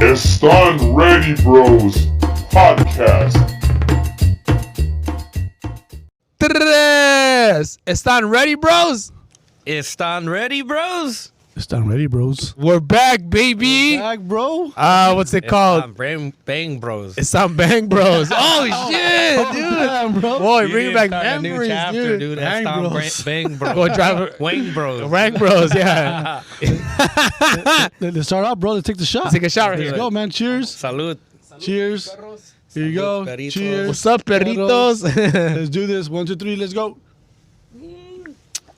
Están Ready Bros Podcast. Están ready, bros? Están ready, bros? Están ready, bros. We're back, baby. Back, bro. What's it called? Bang bros. Están Bang Bros. Oh, shit, dude. Damn, bro. Boy, You bring need back to start a new memories, chapter, dude. Bang Están bros. Bang bros. Go drive Wang bros. Rank Bros, yeah. Let's start out, bro. Let's take the shot. Take a shot right Let's here. go, man. Cheers. Salud. Cheers. Here you go. Perritos. Cheers. What's up, perritos? Let's do this. 1, 2, 3. Let's go.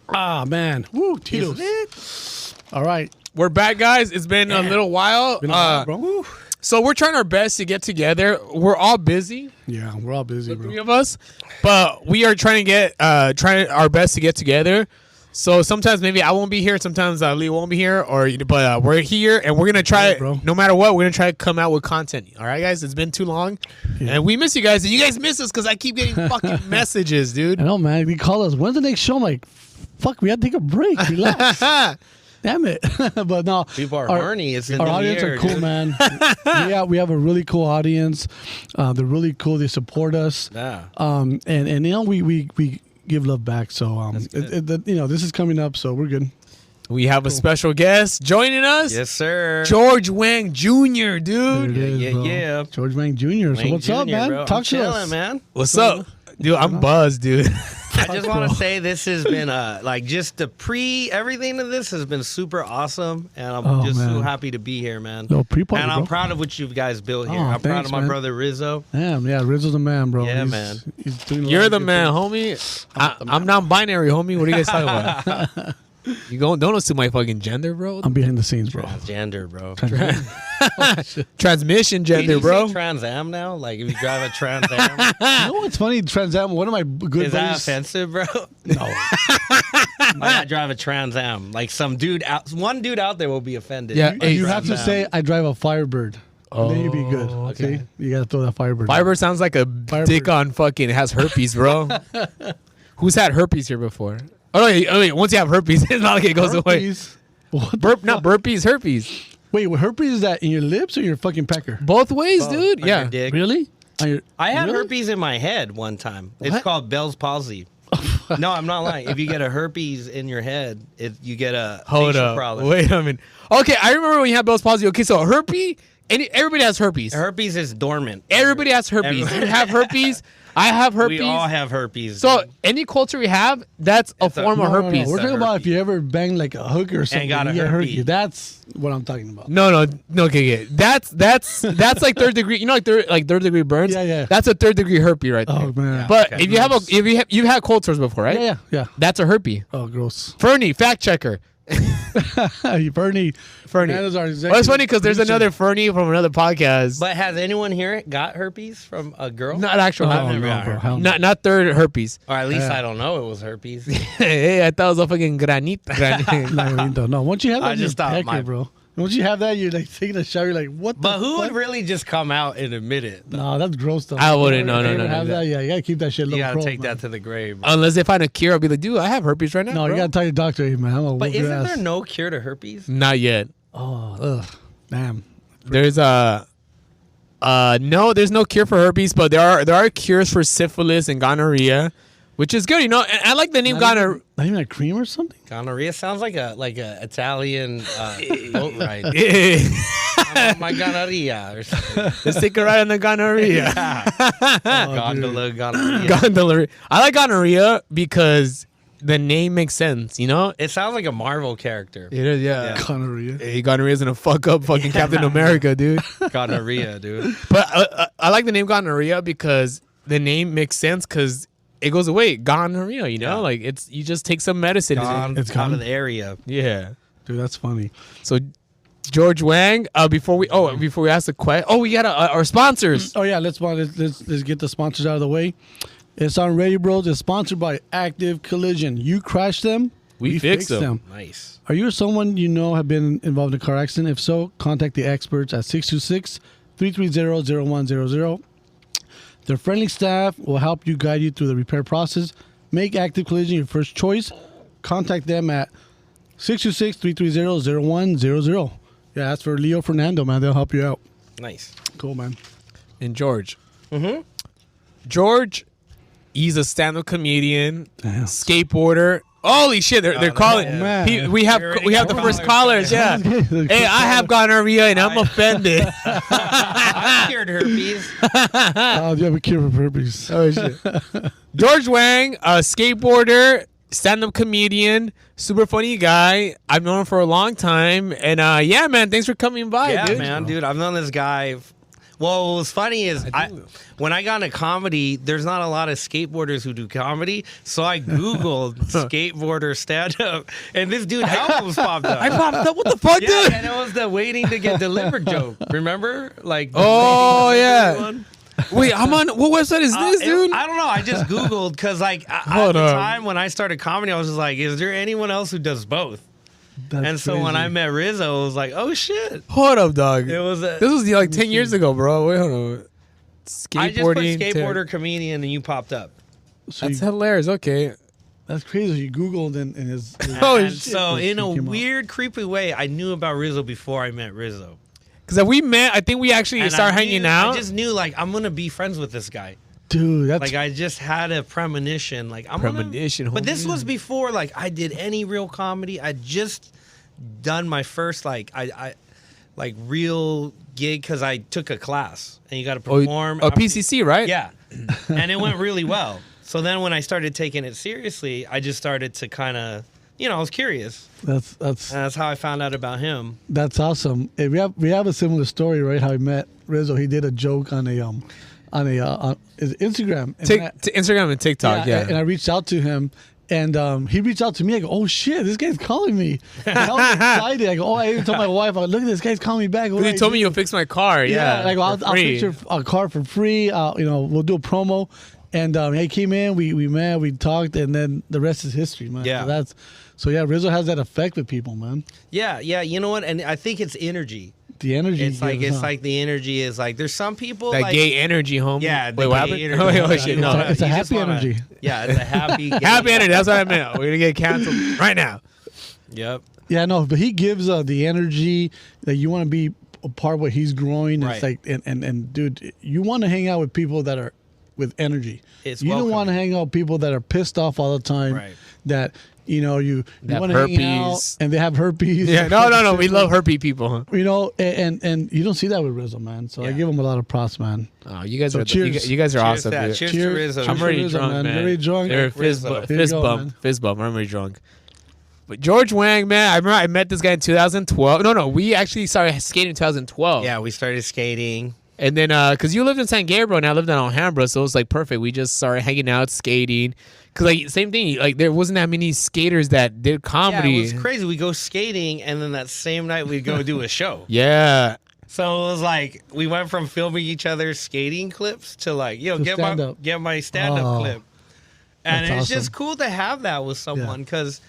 Ah, man. Woo, Tito's. All right. We're back, guys. It's been a little while. Been a while, bro. Woo. So we're trying our best to get together. We're all busy, Yeah, we're all busy, three bro. of us, but we are trying to get trying our best to get together. So sometimes maybe I won't be here, sometimes Lee won't be here, but we're here and we're gonna try. Yeah, bro. No matter what, we're gonna try to come out with content. All right, guys. It's been too long, and we miss you guys, and you guys miss us because I keep getting fucking messages, dude. I know, man. They call us. When's the next show? I'm like, fuck, we had to take a break. Relax. Damn it. But no. People are horny. It's in Our the audience year, are cool, dude. man. we have a really cool audience. They're really cool. They support us. Yeah. And you know we give love back. So you know, this is coming up, so we're good. We have a special guest joining us. Yes, sir. George Wang Jr., There dude. it is, yeah, bro. yeah. George Wang Jr. So Wang what's up, Jr., man? bro. Talk I'm to chilling, us, man. What's up? Dude, I'm buzzed, dude. I just want to say this has been like just the everything of this has been super awesome, and I'm just so man. happy to be here, man. No, pre-party, and I'm bro. proud of what you guys built here. Oh, I'm proud thanks, of my man. brother Rizzo. Damn, yeah, Rizzo's the man, bro. Yeah, He's- man. He's doing a lot You're of the good man, things. homie. I'm non-binary, homie. What are you guys talking about? You don't assume my fucking gender, bro. I'm behind the scenes, bro. Transgender, bro. Transmission Can gender, you say bro. Trans Am now? Like if you drive a Trans Am, You know what's funny? Trans Am. One of my good is that buddies. offensive, bro? No. I drive a Trans Am. Like one dude out there will be offended. Yeah, by hey, You Trans have to Am. say I drive a Firebird. And then you'd be good. okay. See? You gotta throw that Firebird. Fiber sounds like a dick on fucking. It has herpes, bro. Who's had herpes here before? Oh wait. Once you have herpes, it's not like it goes away. Herpes? What? Not burpees, herpes. Wait, herpes is that in your lips or your fucking pecker? Both ways, Both. dude. On Yeah. your dick. Really? On your- I had really? herpes in my head one time. It's What? called Bell's palsy. No, I'm not lying. If you get a herpes in your head, you get a Hold facial up. problem. Wait a minute. Okay, I remember when you had Bell's palsy. Okay, so herpes. Everybody has herpes. Herpes is dormant. Everybody has herpes. You have herpes. I have herpes. We all have herpes. So dude. any culture we have, that's a It's a- form of No, no, no. herpes. We're talking about if herpes. you ever bang like a hooker or something. got a you get herpes. That's what I'm talking about. No. Okay. That's like third degree. You know, like third degree burns. Yeah. That's a third degree herpes right there. Oh man. But Okay. if you've had cold sores before, right? yeah. That's a herpes. Oh, gross. Fernie, fact checker. Bernie. Fernie. That is our Well, it's funny because there's producer. another Fernie from another podcast. But has anyone here got herpes from a girl? Not actual Oh, herpes. never no, got bro. herpes. Hell no. Not third herpes. Or at least Yeah. I don't know it was herpes. Hey, I thought it was a fucking granito. No, once you have that, I just you're thought pecker, my- bro. Once you have that, you're like taking a shower. You're like, what? But the who fuck? would really just come out and admit it? No, that's gross stuff. I wouldn't. No. Have that? Yeah, you gotta keep that shit low You gotta pro, take man. that to the grave. Unless they find a cure, I'll be like, dude, I have herpes right now. No, you bro. gotta tell your doctor, hey, man. I'm gonna But whoop your isn't ass. there no cure to herpes? Not yet. Oh, ugh, damn. There's no, there's no cure for herpes, but there are cures for syphilis and gonorrhea, which is good. You know, and I like the name gonorrhea. Not even a cream or something. Gonorrhea sounds like a Italian boat ride. My gonorrhea or something. Let's take a ride on the gonorrhea. Gondola gonorrhea. Gonorrhea. I like gonorrhea because the name makes sense. You know, It sounds like a Marvel character. it is. Yeah. Gonorrhea. Hey, gonorrhea's gonna fuck up fucking Captain America, dude. Gonorrhea, dude. But I like the name gonorrhea because the name makes sense because it goes away. Gonorrhea, you know, Yeah. like you just take some medicine. Gone It's out gone. of the area. Yeah. Dude, that's funny. So George Wang. Before we ask the question, we got our sponsors. Oh yeah, let's get the sponsors out of the way. It's on Ready Bros. It's sponsored by Active Collision. You crash them, We fix them. Nice. Are you or someone you know have been involved in a car accident? If so, contact the experts at 626-330-0100. Their friendly staff will help you guide you through the repair process. Make Active Collision your first choice. Contact them at 626-330-0100. Yeah, that's for Leo Fernando, man. They'll help you out. Nice. Cool, man. And George. George, he's a stand-up comedian, Damn. skateboarder. Holy shit! They're calling. man. We have the first callers. Yeah. Hey, I have gonorrhea and I'm offended. I cured herpes. Oh, you have a cure for herpes. Oh shit. George Wang, a skateboarder, stand-up comedian, super funny guy. I've known him for a long time, and yeah, man, thanks for coming by, Yeah, dude. man, dude. I've known this guy. Well, what was funny is when I got into comedy, there's not a lot of skateboarders who do comedy. So I Googled skateboarder stand-up, and this dude albums popped up. I popped up. What the fuck, Yeah, dude? and it was the waiting to get delivered joke. Remember? Like, the Oh, waiting to yeah. deliver one? Wait, I'm on. What website is this, dude? I don't know. I just Googled because, like, at Hold the on. time when I started comedy, I was just like, is there anyone else who does both? That's And so when crazy. I met Rizzo, I was like, oh, shit. Hold up, dog. It was This was like 10 years ago, bro. Wait, hold on. Skateboarding. I just put skateboarder comedian and you popped up. So That's you- hilarious. Okay. that's crazy. You Googled and his Oh, And shit. so in a Came out. weird, creepy way, I knew about Rizzo before I met Rizzo. Because we met, I think we actually And started I hanging knew- out. I just knew, like, I'm going to be friends with this guy. dude. That's Like, I just had a premonition. Like, I'm Premonition, But this homie. was before, like, I did any real comedy. I just done my first, like, I like, real gig because I took a class. And you got to perform. Oh, PCC, right? Yeah. And it went really well. So then when I started taking it seriously, I just started to kind of, I was curious. that's And that's how I found out about him. that's awesome. Eh, we have a similar story, right? How I met Rizzo. He did a joke on his Instagram. And To Instagram and TikTok, yeah. And I reached out to him, and he reached out to me. I go, oh shit, this guy's calling me. And I was excited. I go, oh, I even told my wife, I go, look at this guy's calling me back. What do He I told do? me you'll fix my car. Yeah. I go, I'll for free. fix your car for free. We'll do a promo. And he came in, we met, we talked, and then the rest is history, man. Yeah. So Rizzo has that effect with people, man. Yeah, you know what? And I think it's energy. The energy. It's like gives, huh? the energy is like there's some people That like gay energy, homie. yeah, Wait, what happened? energy. Oh, shit, no. It's a You just happy energy. Yeah, it's a happy gay Happy energy. That's what I meant. We're going to get canceled right now. Yep. Yeah, no, but he gives the energy that you want to be a part of what he's growing. Right. It's like, and dude, you want to hang out with people that are with energy. It's you don't want to welcoming. hang out with people that are pissed off all the time. Right. That you That want to hang out herpes. and they have herpes. Yeah, no. We love herpy people, huh? And you don't see that with Rizzo, man. So I Yeah. give him a lot of props, man. Oh, you guys So are cheers. you guys are Cheers awesome, to that. dude. Cheers to Cheers. Rizzo. I'm Cheers to already Rizzo, drunk, man. man. You're already drunk? They're Rizzo. fist Here you go, bump. man. Fist bump. I'm already drunk. But George Wang, man, I remember I met this guy in 2012. No, we actually started skating in 2012. Yeah, we started skating. And then, because you lived in San Gabriel and I lived in Alhambra, so it was like perfect. We just started hanging out, skating. Because, like, same thing, like, there wasn't that many skaters that did comedy. Yeah, it was crazy. We go skating, and then that same night we'd go do a show. Yeah. So it was like we went from filming each other's skating clips to like, To get stand-up. my stand-up Oh, clip. And that's it's just awesome. cool to have that with someone because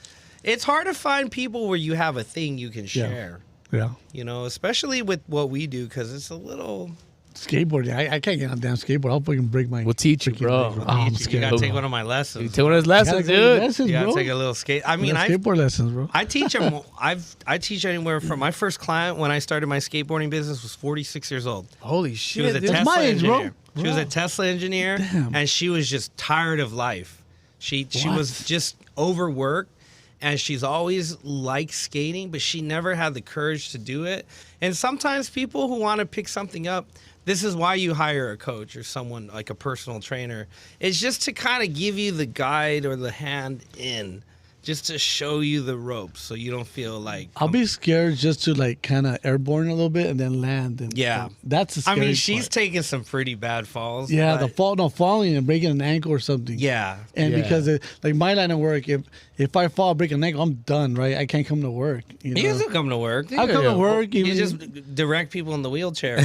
it's hard to find people where you have a thing you can share. Yeah. Especially with what we do because it's a little. Skateboarding. I can't get on a damn skateboard. I'll fucking break my. We'll teach you, freaking bro. leg, Oh, I'm you scared. gotta take one of my lessons. Take one of his lessons, dude. Lessons, You gotta bro. take a little skate. I mean, Yeah, skateboard lessons, bro. I teach them. I teach anywhere from my first client when I started my skateboarding business was 46 years old. Holy She shit. was a dude. Tesla my age, bro. engineer. She was a Tesla engineer, Damn. and she was just tired of life. She What? was just overworked, and she's always liked skating, but she never had the courage to do it. And sometimes people who want to pick something up, this is why you hire a coach or someone like a personal trainer. It's just to kind of give you the guide or the hand in, just to show you the ropes so you don't feel like. I'll be scared just to like kind of airborne a little bit and then land. And Yeah. that's the I scary mean, she's part. taking some pretty bad falls. Yeah, but- falling and breaking an ankle or something. Yeah. And Yeah. because like my line of work, if I fall, break an ankle, I'm done. Right? I can't come to work. You You know? can still come to work. I'll come to work. You Even just direct people in the wheelchair,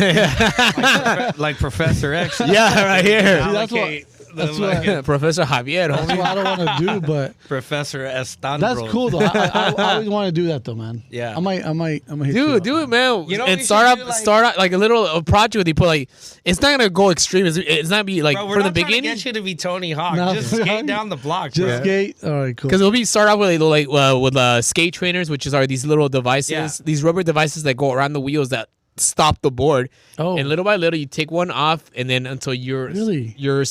like Professor X. Yeah, right here. that's what- Allocate the that's what- fucking Professor Javier, that's homie. what I don't want to do, but Professor Estandro. that's cool though. I always want to do that though, man. Yeah. I might hit you Dude, up, do man. it, man. You know, and we start should up, do, start out like a little project with you. Put like, it's not gonna go extreme. It's not be like Bro, we're for the not trying to beginning. get you to be Tony Hawk. No. Just skate down the block, Just bro. skate. All right, cool. Because it'll be start out with skate trainers, which are these little devices, Yeah. these rubber devices that go around the wheels that stop the board. Oh. And little by little, you take one off, and then until you're Really? you're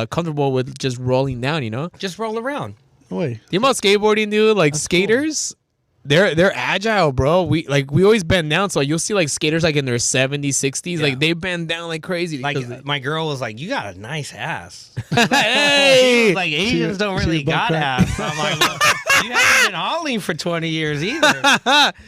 comfortable with just rolling down. You know, Just roll around. Wait. the amount of skateboarding, dude. Like skaters, they're agile, bro. We always bend down, so you'll see like skaters like in their 70s, 60s, like they bend down like crazy. Like because my girl was like, "You got a nice ass." hey, Like Asians don't really butt got crack. ass. I'm like, well, you haven't been ollie for 20 years either.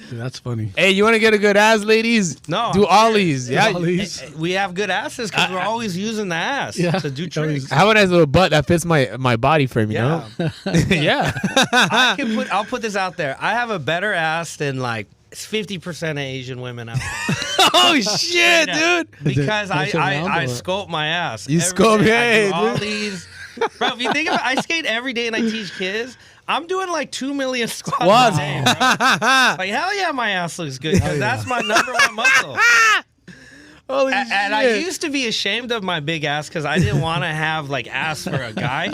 Dude, that's funny. hey, you want to get a good ass, ladies? No, do I'm ollies. Yeah. Ollies. We have good asses because we're always using the ass Yeah. to do tricks. I have a nice little butt that fits my body frame. You know. Yeah. I'll put this out there. I have a better ass than like 50% of Asian women out there. Oh shit, dude. Because Is it round I or- scope my ass. You every scope- day. I do hey, all dude. these. Bro, if you think about it, I skate every day and I teach kids. I'm doing like 2 million squats What? a day, bro. Like, hell yeah, my ass looks good because that's my number one muscle. Holy And shit. I used to be ashamed of my big ass because I didn't want to have like ass for a guy.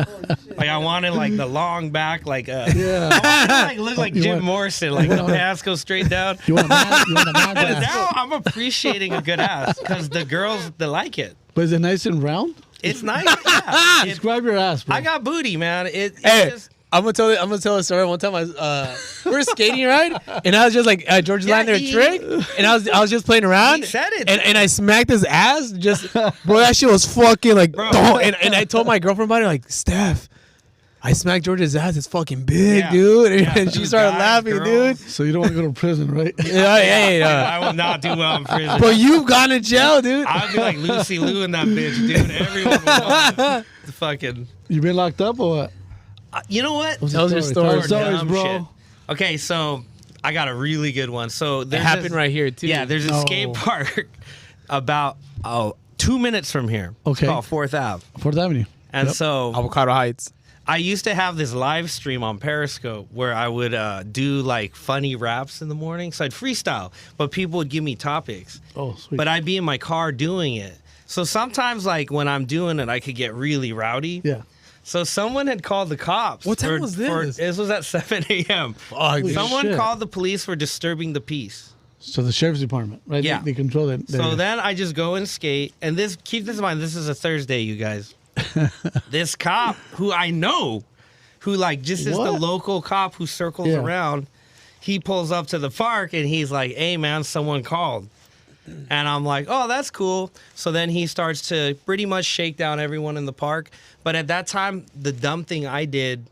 Like I wanted like the long back, like Yeah. I wanted to like look like You Jim want- Morrison, like the ass goes straight down. You want a mad, you want a mad And ass. now I'm appreciating a good ass because the girls they like it. But is it nice and round? It's nice. Yeah. Describe your ass, bro. I got booty, man. It's Hey, just I'm gonna tell a story. One time we were skating, right? And I was just like George Yeah, landed a he- trick, and I was just playing around. He said it. and I smacked his ass. Just bro, that shit was fucking like. Bro. And I told my girlfriend about it, like Steph, I smacked George's ass. It's fucking big, Yeah. dude. And, Yeah, and she dude, started guys, laughing, girls. dude. So you don't want to go to prison, right? Yeah, hey, I will not do well in prison. but you've gone to jail, dude. I'd be like Lucy Liu in that bitch, dude. Everyone would want the fucking. You been locked up or what? You know what? What's Tell the us your Tell story. us stories, Dumb bro. shit. Okay, so I got a really good one. So It there's happened this- right here too. Yeah, there's a No. skate park about 2 minutes from here. Okay. It's called 4th Ave. 4th Avenue. And Yep. so Avocado Heights. I used to have this live stream on Periscope where I would do like funny raps in the morning. So I'd freestyle, but people would give me topics. Oh, sweet. But I'd be in my car doing it. So sometimes, like when I'm doing it, I could get really rowdy. Yeah. So someone had called the cops. What time was this? This was at 7 a.m. Fuck, dude. Someone shit. called the police for disturbing the peace. So the sheriff's department, right? Yeah. They control it. So then I just go and skate. And keep this in mind, this is a Thursday, you guys. This cop who I know, who like just is the What? local cop who circles Yeah. around, he pulls up to the park and he's like, "Hey man, someone called." And I'm like, "Oh, that's cool." So then he starts to pretty much shake down everyone in the park. But at that time, the dumb thing I did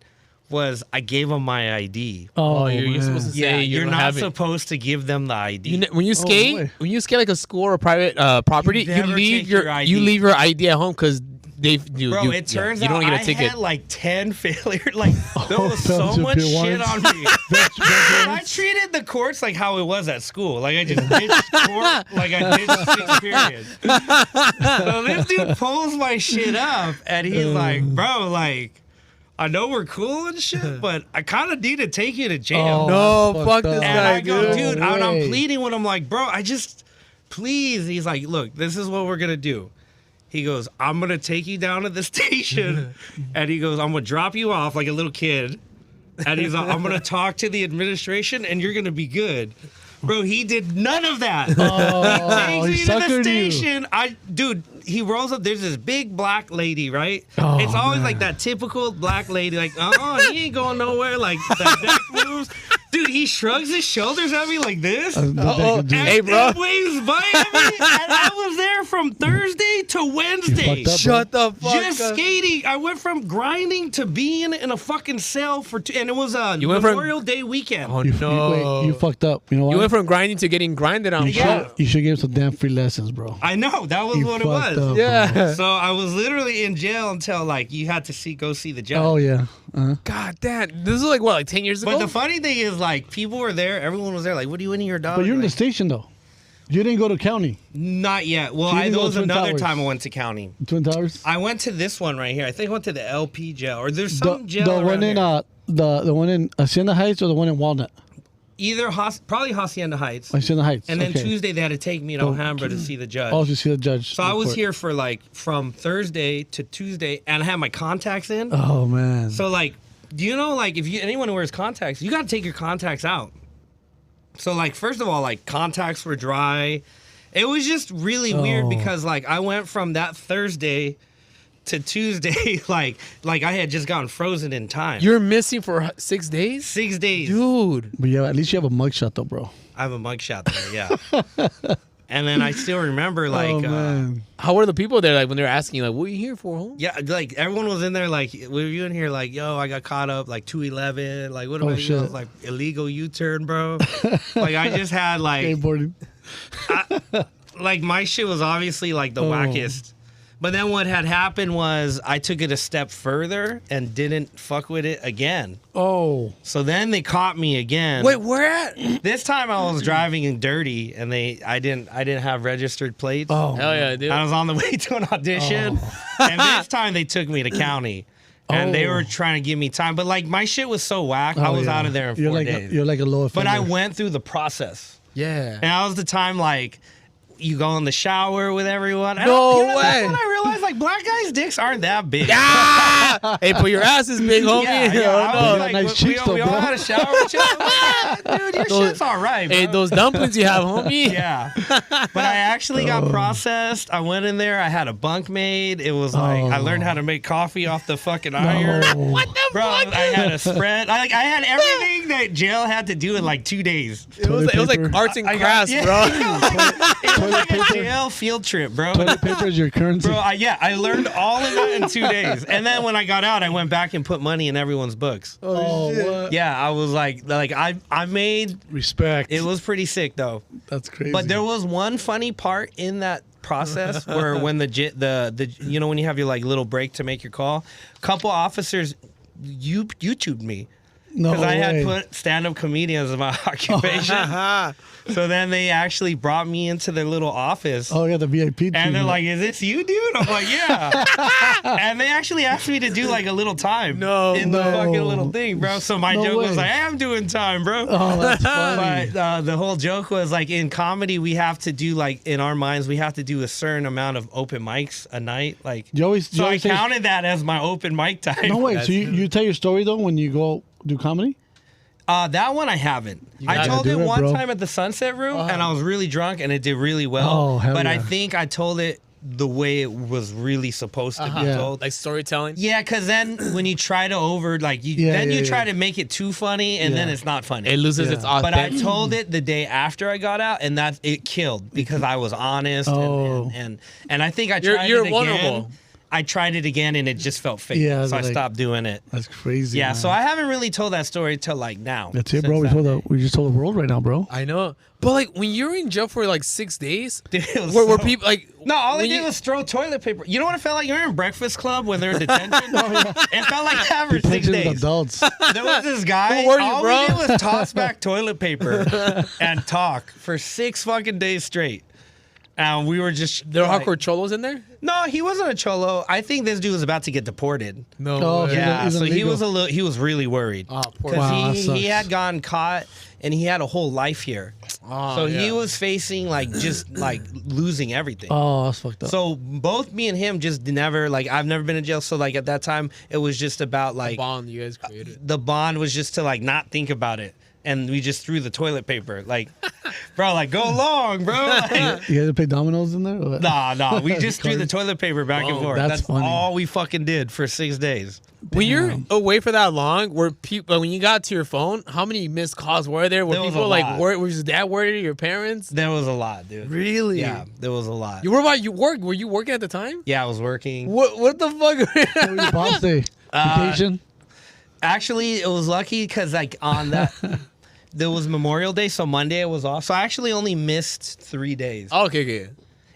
was I gave him my ID. Oh, man. you're supposed to Yeah, say you you're don't not have it. supposed to give them the ID. When you skate, boy. when you skate like a school or private property, you never leave take your your ID. you leave your ID at home because they do. Bro, it turns you out don't get a I ticket. had like 10 failures. Like, there was so Belgian much pure shit wines. on me. And I treated the courts like how it was at school. Like, I just ditched court like I ditched 6th period. So this dude pulls my shit up, and he's like, bro, like, I know we're cool and shit, but I kind of need to take you to jail. Oh, No, that's fuck fucked this up. And guy, I go, dude. dude, No and I'm way. pleading with him, like, bro, please. He's like, look, this is what we're going to do. He goes, I'm going to take you down to the station. And he goes, I'm going to drop you off like a little kid. And he's like, I'm going to talk to the administration and you're going to be good. Bro, he did none of that. Oh, He he takes me to the suckered you. station. Dude, he rolls up. There's this big black lady, right? Oh, it's always man. like that typical black lady, like, he ain't going nowhere. Like, that neck moves. Dude, he shrugs his shoulders at me like this. Nothing I can do. And Hey, bro. then waves by at me. And I was there from Thursday to Wednesday. fucked up, Shut the fuck Just up. skating. I went from grinding to being in a fucking cell for and it was a You went from- Memorial Day weekend. Oh You, no! wait, you fucked up. You know what? You went from grinding to getting grinded on. you, Yeah. should, you should give some damn free lessons, bro. I know that was You what it fucked was. up, Yeah. So I was literally in jail until like you had to go see the judge. Oh yeah. God damn! This is like what, like 10 years ago? But the funny thing is, like, people were there. Everyone was there. Like, what are you in your dog? But you're in the Like, station though. You didn't go to county. not yet. Well, So you didn't there go was to Twin another Towers? time I went to county. Twin Towers. I went to this one right here. I think I went to the LP jail, or there's The, some jail the around one in here. the one in Hacienda Heights or the one in Walnut? Either probably Hacienda Heights. Hacienda Heights. And then okay. Tuesday they had to take me to Alhambra to see the judge. Oh, to see the judge. So I in was court. here for like from Thursday to Tuesday, and I had my contacts in. Oh man. So like, do you know like if anyone who wears contacts, you got to take your contacts out. So like first of all, like contacts were dry, It was just really weird because like I went from that Thursday to Tuesday, like I had just gotten frozen in time. You're missing for 6 days? 6 days. Dude. But yeah, at least you have a mugshot though, bro. I have a mugshot there, yeah. And then I still remember like How were the people there like when they were asking you like, what are you here for, home? yeah, like everyone was in there like, were you in here like, yo, I got caught up like 211, like what about you? I was like illegal U-turn, bro. Like I just had like Skateboarding. like my shit was obviously like the wackiest. But then what had happened was I took it a step further and didn't fuck with it again. Oh. So then they caught me again. Wait, where at? This time I was driving in dirty and I didn't have registered plates. Oh. Hell yeah, dude. I was on the way to an audition. And this time they took me to county. And they were trying to give me time. But like my shit was so whack, I was out of there in 4 days. You're like a low offender. But I went through the process. Yeah. And that was the time like you go in the shower with everyone. No way. That's when I realized like black guys' dicks aren't that big. Ah! Hey, but your ass is big, homie. Yeah, Oh, I was no. like, Nice cheeks, we though, all bro. had a shower with you. Dude, your Those- shit's all right, bro. Hey, those dumplings you have, homie. Yeah. But I actually got processed. I went in there. I had a bunk made. It was like, I learned how to make coffee off the fucking iron. What the Bro, fuck? I had a spread. I had everything that jail had to do in like 2 days. It was like paper. arts and I got- crafts, yeah. bro. It was like a paper. jail field trip, bro. Toilet paper is your currency. Bro, I learned all of that in 2 days. And then when I got out, I went back and put money in everyone's books. What? Yeah, I was like I made, Respect. it was pretty sick though. That's crazy. But there was one funny part in that process where when the you know when you have your like little break to make your call, couple officers YouTubed me. no Because I had way. put stand-up comedian as my occupation. So then they actually brought me into their little office. Oh yeah, the VIP. And they're treatment. like, "Is this you, dude?" I'm like, "Yeah." And they actually asked me to do like a little time in the fucking little thing, bro. So my No joke was way. like, "I am doing time, bro." Oh, that's funny. But the whole joke was like, in comedy, we have to do like in our minds, we have to do a certain amount of open mics a night. Like, You always- so you I always say- counted that as my open mic time. No way. So you tell your story though when you go do comedy? That one I haven't. I gotta told do it it, one bro. time at the Sunset Room, and I was really drunk, and it did really well. Oh, hell but I yeah. think I told it the way it was really supposed to be Yeah. told. Like storytelling. Yeah, because then when you try to you try to make it too funny, and then Yeah. it's not funny. It loses Yeah. its But I authentic. told it the day after I got out, and that it killed because I was honest, Oh. and I think I You're- tried you're it vulnerable. again. I tried it again, and it just felt fake. Yeah, so I like- stopped doing it. That's crazy. Yeah, man. so I haven't really told that story till like now. That's it, since bro. that We just told the world right now, bro. I know. But like when you're in jail for like 6 days, Dude, it was were so- people like No, all they when did you- was throw toilet paper. You know what it felt like? You're in Breakfast Club when they're in detention. It felt like that for 6 Detention days. adults. There was this guy. Who were you, all bro? we did was toss back toilet paper and talk for 6 fucking days straight. And we were just there were like- hardcore cholos in there? No, he wasn't a cholo. I think this dude was about to get deported. No. Oh, way. He's Yeah, he's so he illegal. was he was really worried. Oh, poor Because Wow, that he sucks. had gotten caught and he had a whole life here. Oh, So he yeah. was facing like just like losing everything. Oh, that's fucked up. So both me and him just never like I've never been in jail. So like at that time it was just about like bond you guys created. the bond was just to like not think about it. And we just threw the toilet paper. Like, bro, like go long, bro. Like, you had to play dominoes in there? Or what? nah. We just threw the toilet paper back and Whoa, forth. that's That's funny. all we fucking did for 6 days. When you're away for that long, were people when you got to your phone, how many missed calls were there? Were There was people a like lot. was your dad worried or your parents? There was a lot, dude. Really? Yeah, there was a lot. You were about you work? Were you working at the time? Yeah, I was working. What the fuck? What was your boss day? Vacation? Actually, it was lucky because like on that, there was Memorial Day, so Monday I was off. So I actually only missed 3 days. Okay.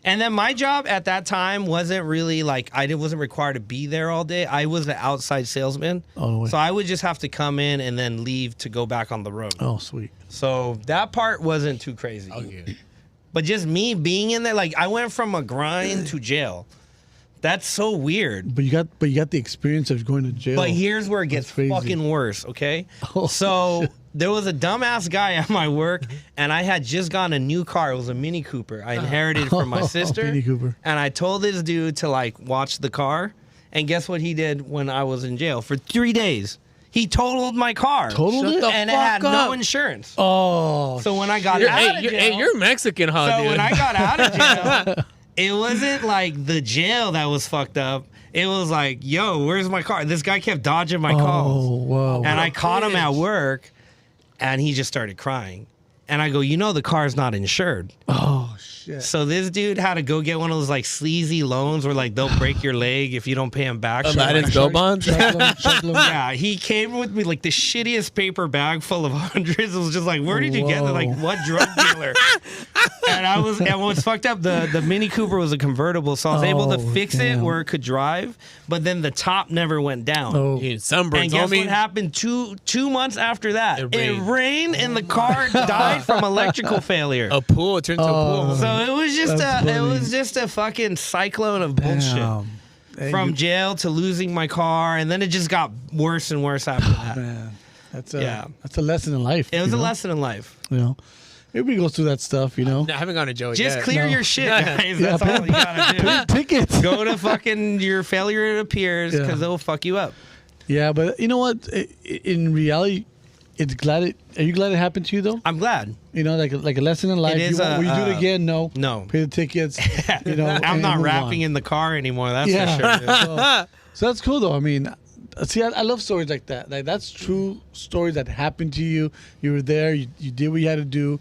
And then my job at that time wasn't really like wasn't required to be there all day. I was an outside salesman. Oh, no way. So I would just have to come in and then leave to go back on the road. Oh, sweet. So that part wasn't too crazy. Okay. But just me being in there, like I went from a grind to jail. That's so weird. But you got the experience of going to jail. But here's where it gets That's crazy. fucking worse, okay? Oh, So shit. there was a dumbass guy at my work, and I had just gotten a new car. It was a Mini Cooper. I inherited from my sister. Mini Cooper. And I told this dude to like watch the car. And guess what he did when I was in jail? For 3 days, He totaled my car. Totaled Shut it? the And it fuck had no up. insurance. Oh. So when I got You're, out of jail, you're Mexican, huh, so dude? when I got out of jail, it wasn't like the jail that was fucked up. It was like, yo, where's my car? This guy kept dodging my calls. Oh, whoa. And I caught him at bitch. work, and he just started crying. And I go, you know the car's not insured. Oh, shit. So this dude had to go get one of those like sleazy loans where like they'll break your leg if you don't pay him back. Aladdin's bail bonds? Yeah, he came with me like the shittiest paper bag full of hundreds. It was just like, where did you get it? Like, Whoa. what drug dealer? And what's fucked up, the Mini Cooper was a convertible, so I was able to Oh, fix it damn. where it could drive, but then the top never went down. Oh. You sunburned, And guess homie. what happened two months after that? It It rained. rained and the car died from electrical failure. A pool turned to a pool. So it was just That's a fucking cyclone of bullshit. Damn. Hey, From jail to losing my car, and then it just got worse and worse after that. man, that's a Yeah. that's a lesson in life. It was you a know? lesson in life. You know, everybody goes through that stuff. You know, I haven't gone to jail Just yet. clear No. your shit, Yeah. guys. Yeah, That's all you gotta do. tickets. Go to fucking your failure it appears Yeah. because it'll fuck you up. Yeah, but you know what? In reality, it's are you glad it happened to you though? I'm glad. You know, like a lesson in life. It is Will you do it again? No. No. Pay the tickets. You know, I'm and not move rapping on. in the car anymore. That's Yeah. for sure. dude. So that's cool though. I mean, see, I love stories like that. Like that's true stories that happened to you. You were there. You did what you had to do.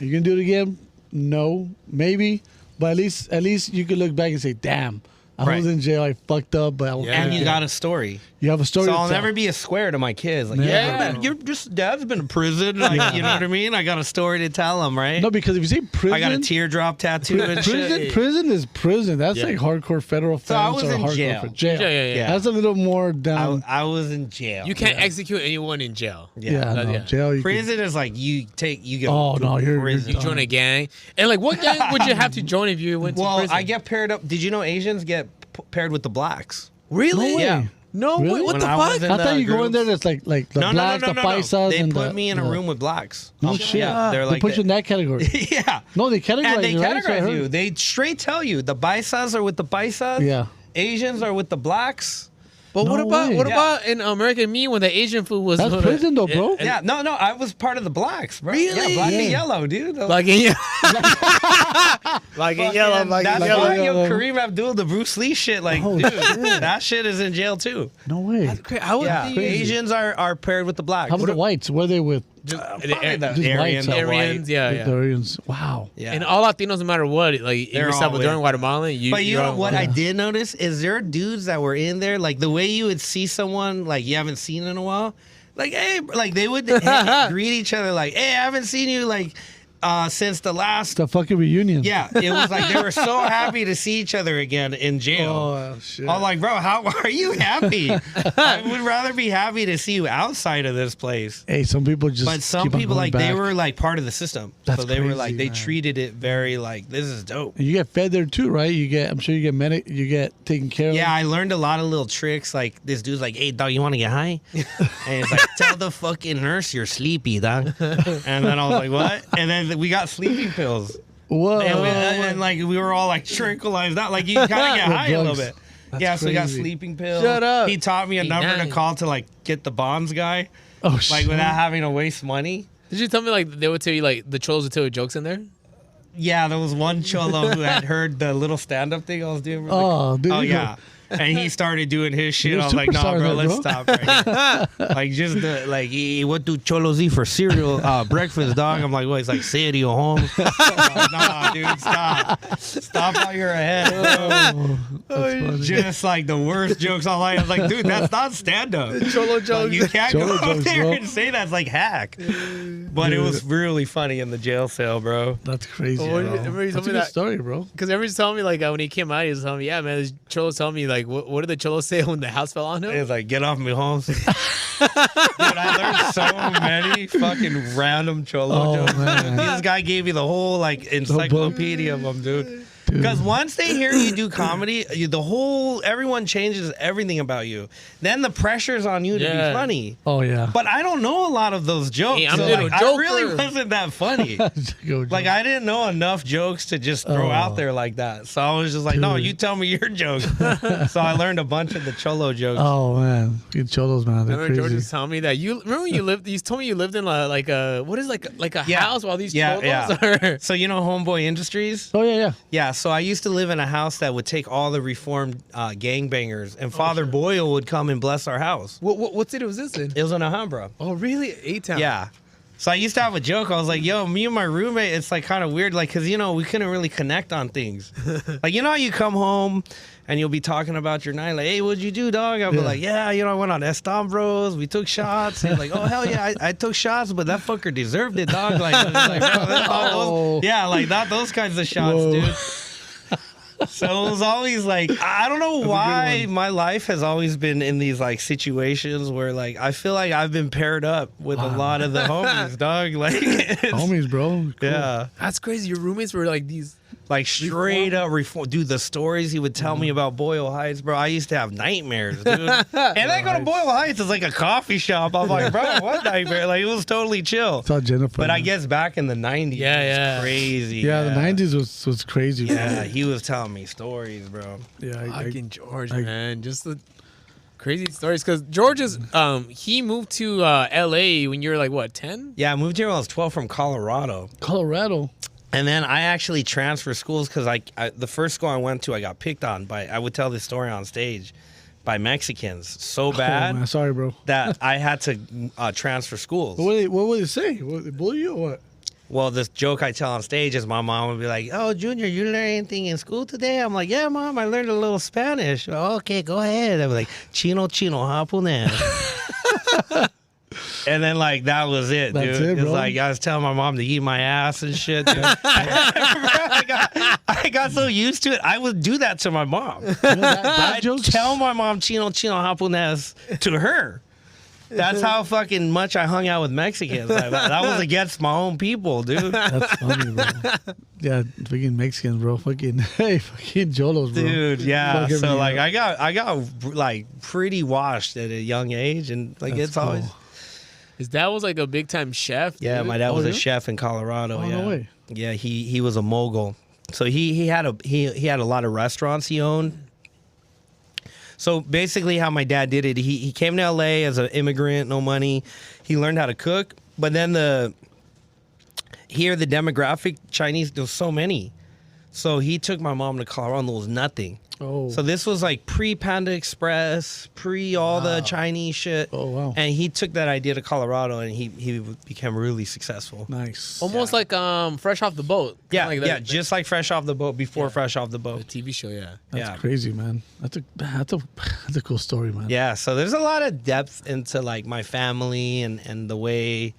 Are you gonna do it again? No, maybe. But at least you could look back and say, "Damn, I Right. was in jail. I fucked up." But And you got a story. you have a story. So to I'll tell. never be a square to my kids. Like, Never. yeah, you're just dad's been in prison. Like, you know what I mean? I got a story to tell them, right? No, because if you say prison, I got a teardrop tattoo and shit. prison is prison. That's Yeah. like hardcore federal So I offense was or in hardcore jail. for jail. Yeah. That's a little more down. I was in jail. You can't execute anyone in jail. yeah, no, yeah. jail. You could- Prison is like you get. Oh, no, you're prison. You join a gang. And like, what gang would you have to join if you went to Well, prison? I get paired up. Did you know Asians get paired with the blacks? Really? No way. Yeah. No, Really? what When the I was fuck? in I thought the you go in there. groups. That's like the No, blacks, no, the no, no, paisas, no. They and put the, me in a yeah. room with blacks. No shit. Yeah, they're They like put you in that. that category. Yeah. No, they categorize And they you, right? So I categorize heard. you. They straight tell you the paisas are with the paisas. Yeah. Asians are with the blacks. But what No about way. what Yeah. about in American Me when the Asian food was That's prison though, bro. Yeah, no, I was part of the blacks, bro. Really? Yeah, black and Yeah. yellow, dude. Like in yellow, like in yellow, Fucking- like that's in yellow. why yellow. Kareem Abdul, the Bruce Lee shit, like, Oh, dude, shit. that shit is in jail too. No way. I would Yeah, think Asians are paired with the blacks. How about the whites? Were they with Probably the Just Aryan, whites, the huh? Aryans, white. yeah, the yeah. Koreans? Wow. Yeah. And all Latinos, no matter what, like if They're you're all Salvadoran, in. Guatemalan, you. But you you're know all- what Yeah. I did notice is there are dudes that were in there, like the way you would see someone like you haven't seen in a while, like hey, like they would greet each other like, hey, I haven't seen you like since the last. The fucking reunion. Yeah, it was like they were so happy to see each other again in jail. Oh shit. I'm like, bro, how are you happy? I would rather be happy to see you outside of this place. Hey, some people just. But some keep on people going like they back. were like part of the system. That's so they were crazy, like they man. treated it very like this is dope. And you get fed there too, right? I'm sure you get you get taken care of. Yeah, I learned a lot of little tricks. Like this dude's like, "Hey, dog, you want to get high?" And it's like, "Tell the fucking nurse you're sleepy, dog." And then I was like, "What?" And then we got sleeping pills, Whoa. and like we were all like tranquilized out. Like you kind of get With high a little drugs. bit. That's Yeah, so we got crazy. sleeping pills. Shut up. He taught me a Be number to nice. call to like get the bonds guy, Oh like shit. without having to waste money. Did you tell me like they would tell you like the trolls would tell you jokes in there? Yeah, there was one cholo who had heard the little stand-up thing I was doing. Oh, dude. Oh yeah. And he started doing his shit. You're I was like, "Nah, superstar bro, there, let's bro." stop right here." Like just the like, what do cholos eat for cereal, breakfast, dog? I'm like, what? He's like, cereal, home. I'm like, nah, dude, stop while you're ahead. Oh, that's funny. Just like the worst jokes online. I was like, dude, that's not stand up. Cholo Like, you can't Cholo go up jokes, there bro. and say that's like hack. But it was really funny in the jail cell, bro. That's crazy. Oh, bro. remember you told That's me a good that- story, bro. Because everyone's telling me like when he came out, he was telling me, yeah, man, this cholos telling me like, what did the cholos say when the house fell on him? It's like, get off me, Holmes. Dude, I learned so many fucking random cholo Oh, jokes. man. This guy gave me the whole like encyclopedia of them, dude. Because once they hear you do comedy, everyone changes everything about you. Then the pressure's on you to be funny. Oh yeah. But I don't know a lot of those jokes. Hey, I'm so a little I joker. really wasn't that funny. Like I didn't know enough jokes to just throw out there like that. So I was just like, no, you tell me your jokes. So I learned a bunch of the cholo jokes. Oh man, you cholos, man. They're I remember George crazy. was telling me that you remember when you lived. You told me you lived in like a house while these cholos are. So you know Homeboy Industries? Oh yeah. Yeah, so I used to live in a house that would take all the reformed gangbangers, and Father Boyle would come and bless our house. What city was this in? It was in Alhambra. Oh really? A-Town. Yeah. So I used to have a joke. I was like, yo, me and my roommate, it's like kind of weird, like, because, we couldn't really connect on things. Like, how you come home and you'll be talking about your night, like, hey, what'd you do, dog? I'll be like, yeah, I went on Estambros, we took shots. He's like, oh, hell yeah, I took shots, but that fucker deserved it, dog. Like, bro, not those kinds of shots, dude. So it was always like, I don't know why my life has always been in these like situations where like I feel like I've been paired up with a lot of the homies, dog. Like Homies, bro. Cool. Yeah. That's crazy. Your roommates were like these. Like straight up reform. Dude, the stories he would tell me about Boyle Heights, bro. I used to have nightmares, dude. And I go to Boyle Heights, it's like a coffee shop. I'm like, bro, what nightmare? Like, it was totally chill. Saw Jennifer. But I guess back in the 90s, it was crazy. Yeah, the 90s was crazy. Yeah, he was telling me stories, bro. Yeah, Fucking George, man. Just the crazy stories. Because George is, he moved to L.A. when you were like, what, 10? Yeah, I moved here when I was 12 from Colorado. Colorado. And then I actually transferred schools because the first school I went to, I got picked on by, I would tell this story on stage, by Mexicans so bad man, sorry, bro. that I had to transfer schools. What would they say? What, they bully you or what? Well, this joke I tell on stage is my mom would be like, oh, Junior, you learn anything in school today? I'm like, yeah, Mom, I learned a little Spanish. Oh, okay, go ahead. I'd be like, chino, japonés. And then, like, that was it, That's dude. it, It's bro. like, I was telling my mom to eat my ass and shit, dude. I got so used to it. I would do that to my mom. Bad I'd jokes? tell my mom chino, japonés to her. That's how fucking much I hung out with Mexicans. Like, that was against my own people, dude. That's funny, bro. Yeah, fucking Mexicans, bro. Fucking Jolos, bro. Dude, yeah. Fucking So me like up. I got like pretty washed at a young age, and like That's it's always cool. His dad was like a big time chef. yeah. dude. My dad was a really? chef in Colorado. Oh, yeah, no way. yeah. He was a mogul. So he had a lot of restaurants he owned. So basically, how my dad did it, he came to LA as an immigrant, no money. He learned how to cook, but then the demographic Chinese, there was so many. So he took my mom to Colorado, and there was nothing. Oh. So this was like pre-Panda Express, pre all the Chinese shit. Oh, wow. And he took that idea to Colorado, and he became really successful. Nice. Almost like Fresh Off the Boat. Kinda Yeah, like yeah, that, just like Fresh Off the Boat, before Fresh Off the the Boat. TV show. Yeah. That's yeah. crazy, man. That's a cool story, man. Yeah, so there's a lot of depth into like my family and the way,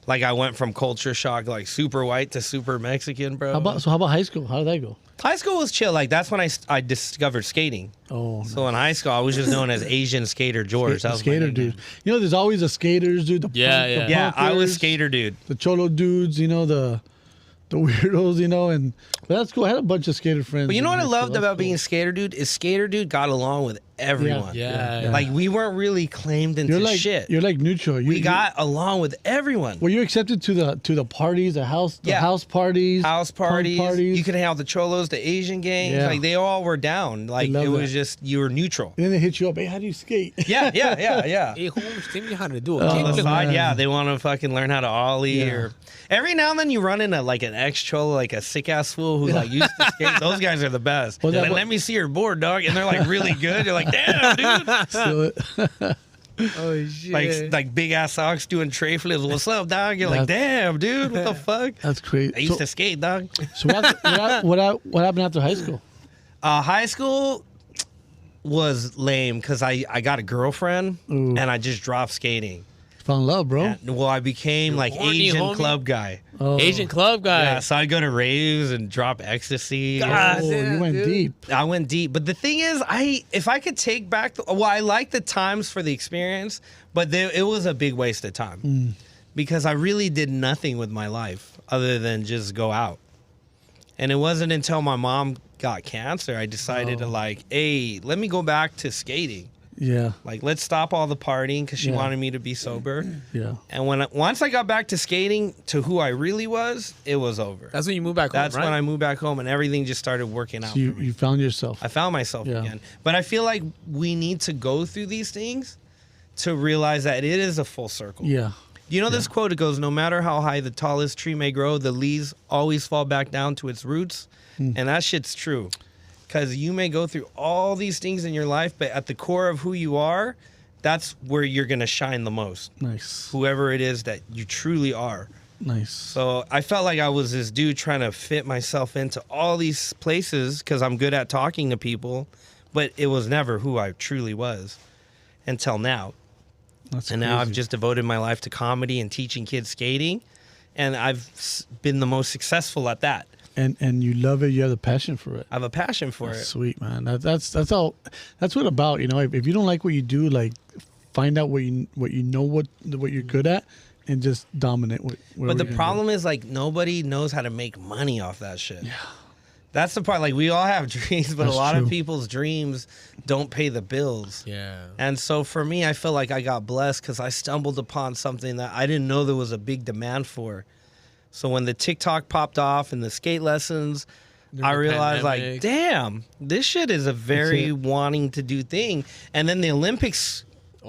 like I went from culture shock, like super white to super Mexican, bro. How about high school? How did that go? High school was chill. Like that's when I discovered skating. Oh, So in high school, I was just known as Asian Skater George. That the was my skater nickname. dude. You know, there's always the skaters, dude. The Yeah, punk- yeah. the Yeah, I was punkers, skater dude. The cholo dudes, you know, the weirdos, you know, but that's cool. I had a bunch of skater friends. But you know in what I high school. loved That's about cool. being skater dude is skater dude got along with everyone. Yeah. Like we weren't really claimed into You're like shit. You're like neutral. We got along with everyone. Were you accepted to the parties, the house Yeah. house parties, House punk parties. You could hang out with the cholos, the Asian gangs. Yeah. Like they all were down. Like love it was that. just you were neutral. And then they hit you up. Hey, how do you skate? Yeah. Hey, Holmes, tell me how to do it. On the Oh, side, man. yeah, they want to fucking learn how to ollie Yeah. or every now and then you run into like an ex cholo, like a sick ass fool who like used to skate. Those guys are the best. Well, that Like, wa- let me see your board, dog, and they're like really good. You're like, damn, dude. Steal it. Oh shit. Like big ass socks doing tray flips. What's up, dog? You're like, That's- damn, dude, what the fuck? That's crazy. I used to skate, dog. So what happened after high school? High school was lame because I got a girlfriend Ooh. and I just dropped skating. Fell in love, bro. And, well, I became like horny, Asian homie? club guy. Oh. Asian club guy. Yeah, so I'd go to raves and drop ecstasy. God. Oh, damn, you went dude. deep. I went deep, but the thing is, if I could take back, I like the times for the experience, but it was a big waste of time because I really did nothing with my life other than just go out. And it wasn't until my mom got cancer I decided to like, hey, let me go back to skating. Yeah. Like, let's stop all the partying because she Yeah. wanted me to be sober. Yeah. And once I got back to skating to who I really was, it was over. That's when you move back home, That's right? when I moved back home and everything just started working out. So you found yourself. I found myself Yeah. again. But I feel like we need to go through these things to realize that it is a full circle. Yeah. You know this quote, it goes, no matter how high the tallest tree may grow, the leaves always fall back down to its roots. And that shit's true. Because you may go through all these things in your life, but at the core of who you are, that's where you're going to shine the most. Nice. Whoever it is that you truly are. Nice. So I felt like I was this dude trying to fit myself into all these places because I'm good at talking to people, but it was never who I truly was until now. That's And now I've crazy. just devoted my life to comedy and teaching kids skating, and I've been the most successful at that. and you love it. You have the passion for it. I have a passion for That's it. sweet, man. That's all. That's what about. You know, if you don't like what you do, like find out what you're good at, and just dominate. But the problem is, like, nobody knows how to make money off that shit. Yeah. That's the part. Like, we all have dreams, but That's a lot true. of people's dreams don't pay the bills. Yeah. And so for me, I feel like I got blessed because I stumbled upon something that I didn't know there was a big demand for. So when the TikTok popped off and the skate lessons, I the realized, like, pandemic. damn, this shit is a very it. wanting to do thing. And then the Olympics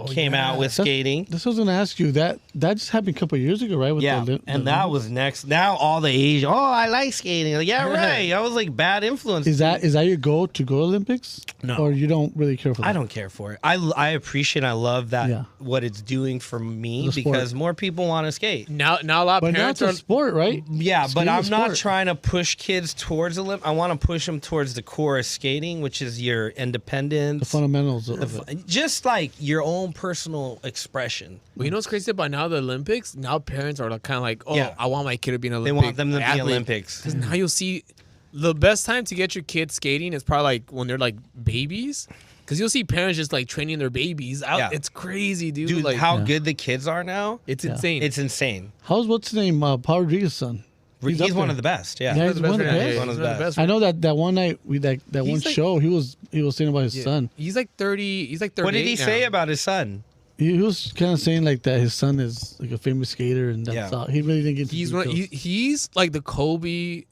came out with skating. That's what I was gonna ask you. That just happened a couple of years ago, right? With Yeah, the and that was next. Now all the Asian, oh, I like skating. Like, yeah, right. I was like bad influence. Is that your goal to go to Olympics? No. Or you don't really care for that? I don't care for it. I appreciate, I love that Yeah. what it's doing for me The sport. because more people want to skate. Now a lot of But now parents it's a are. sport, right? Yeah, but Skating's I'm a not sport. trying to push kids towards Olympics. I want to push them towards the core of skating, which is your independence. The fundamentals of it. Just like your own personal expression. Well, you know what's crazy about now the Olympics? Now parents are like, kind of like, oh, Yeah. I want my kid to be an They Olympic want them to be athlete. Olympics. Because now you'll see the best time to get your kids skating is probably like when they're like babies. Because you'll see parents just like training their babies out. Yeah. It's crazy, dude. Dude, like, how Yeah. good the kids are now. it's insane. It's insane. How's what's his name? Paul Rodriguez's son. He's up one there. of the best. Yeah. Yeah, He's he's the one best of the right now. best. Yeah, One of he's the best. I know that one night that one He's like- show he was saying about his Yeah. son. He's like 30. He's like 38 What did he now. say about his son? He was kind of saying like that his son is like a famous skater and that's Yeah. all. He really didn't get into He's details. he's like the Kobe.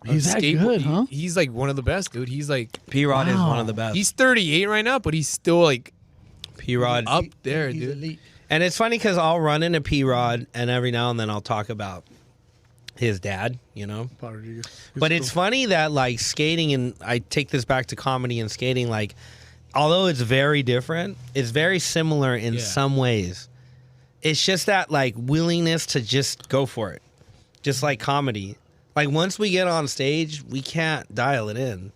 of He's that skateboard. good, huh? He's like one of the best, dude. He's like P-Rod is Wow. one of the best. he's 38 right now, but he's still like P-Rod. up there, He's dude. elite. And it's funny because I'll run into P-Rod and every now and then I'll talk about his dad, you know? Paul Rodriguez. But it's funny that like skating, and I take this back to comedy and skating, like although it's very different, it's very similar in Yeah. some ways. It's just that like willingness to just go for it. Just like comedy. Like once we get on stage, we can't dial it in.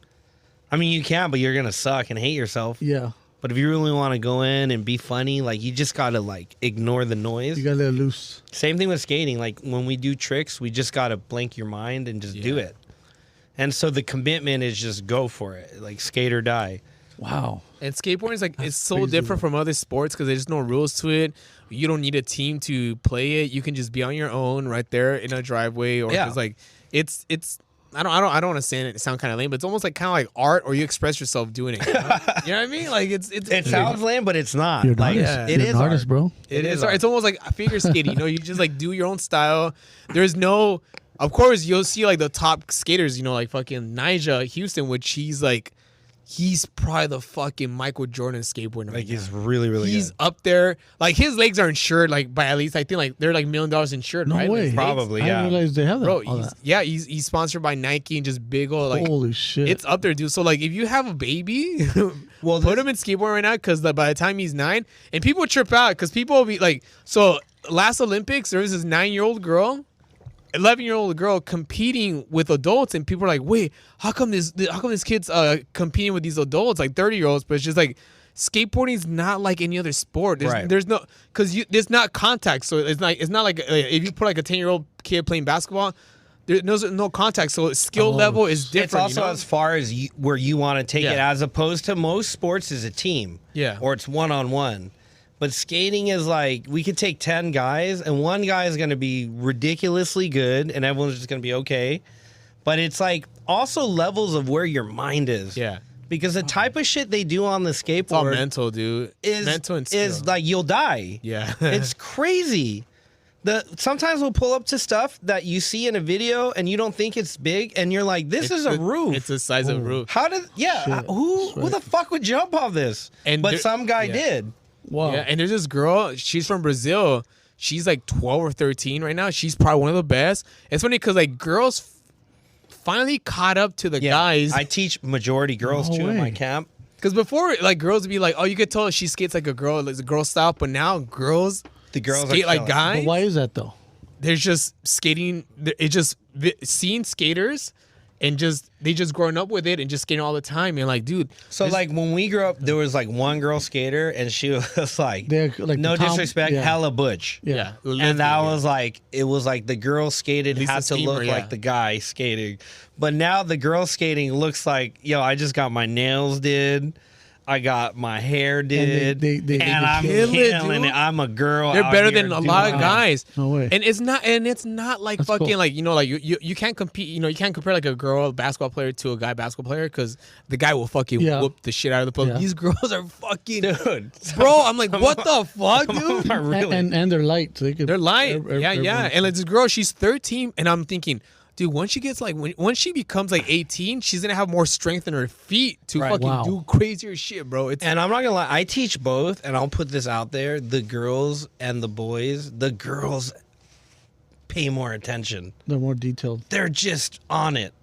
I mean, you can, but you're going to suck and hate yourself. Yeah, But if you really want to go in and be funny, like you just got to like ignore the noise. you gotta let it loose. Same thing with skating. Like when we do tricks, we just got to blank your mind and just do Yeah. it. And so the commitment is just go for it. Like skate or die. Wow. And skateboarding is like it's so crazy, different from other sports because there's no rules to it. You don't need a team to play it. You can just be on your own right there in a driveway, or Yeah. just like it's. I don't want to sound kind of lame, but it's almost like kind of like art, or you express yourself doing it. You know, You know what I mean? Like It sounds lame, but it's not. You're an Like artist. it You're is an artist, art. bro. It is. art. It's almost like figure skating. You know, you just like do your own style. There's no. Of course, you'll see like the top skaters. You know, like fucking Nyjah Houston, which he's probably the fucking Michael Jordan skateboarding. Like right he's now. really, really He's good. up there. Like his legs are insured. Like by at least I think like they're like $1 million insured. No right? way. His legs. Probably, I yeah. didn't realize they have that. Bro. all that. He's sponsored by Nike and just big old like. Holy shit. It's up there, dude. So like, if you have a baby, Well, put him in skateboard right now, because by the time he's 9, and people trip out, because people will be like, so last Olympics there was this 9-year-old girl, 11-year-old girl competing with adults, and people are like, wait, how come this kid's competing with these adults like 30-year-olds? But it's just like skateboarding is not like any other sport. Right. There's no there's not contact, so it's not like if you put like a 10-year-old kid playing basketball. There's no contact, so skill level is different. It's also you know? as far as where you want to take it, Yeah. as opposed to most sports is a team. Yeah. Or it's one-on-one. But skating is like, we could take 10 guys, and one guy is going to be ridiculously good, and everyone's just going to be okay. But it's like also levels of where your mind is. Yeah. Because the type of shit they do on the It's all skateboard mental, dude. is mental and skill. is like you'll die. Yeah. It's crazy. Sometimes we'll pull up to stuff that you see in a video and you don't think it's big, and you're like, "This is a roof." It's the size of a roof. How did? Yeah, Shit. who the fuck would jump off this? And But there- some guy yeah. did. Wow. Yeah, and there's this girl. She's from Brazil. She's like 12 or 13 right now. She's probably one of the best. It's funny because like girls finally caught up to the guys. I teach majority girls No too in my way. camp. Because before, like girls would be like, "Oh, you could tell she skates like a girl, like a girl style." But now girls, The girls skate are like killing. guys. But why is that though? There's just skating. It's just seeing skaters, and they just growing up with it and just skating all the time. And like, dude, So like when we grew up, there was like one girl skater, and she was like, They're like no the Tom- disrespect, yeah. hella butch. yeah, And that was like, it was like the girl skated Lisa had to Steamer, look yeah. like the guy skating. But now the girl skating looks like, yo, I just got my nails did. I got my hair did. they I'm kill it, killing dude. it. I'm a girl. they're out better here than a doing lot of it. guys. No way. And it's not like That's fucking cool. like like you can't compete. You can't compare like a girl basketball player to a guy basketball player because the guy will fucking Yeah. whoop the shit out of the player. Yeah. These girls are fucking Dude. bro. I'm like, what the fuck, dude? Really? And they're light, so they could. They're light. Yeah. everyone's- And like this girl, she's 13, and I'm thinking, dude, once she gets like once she becomes like 18, she's gonna have more strength in her feet to Right. fucking Wow. do crazier shit, bro. It's And I'm not gonna lie, I teach both, and I'll put this out there: the girls and the boys. The girls pay more attention. They're more detailed. They're just on it.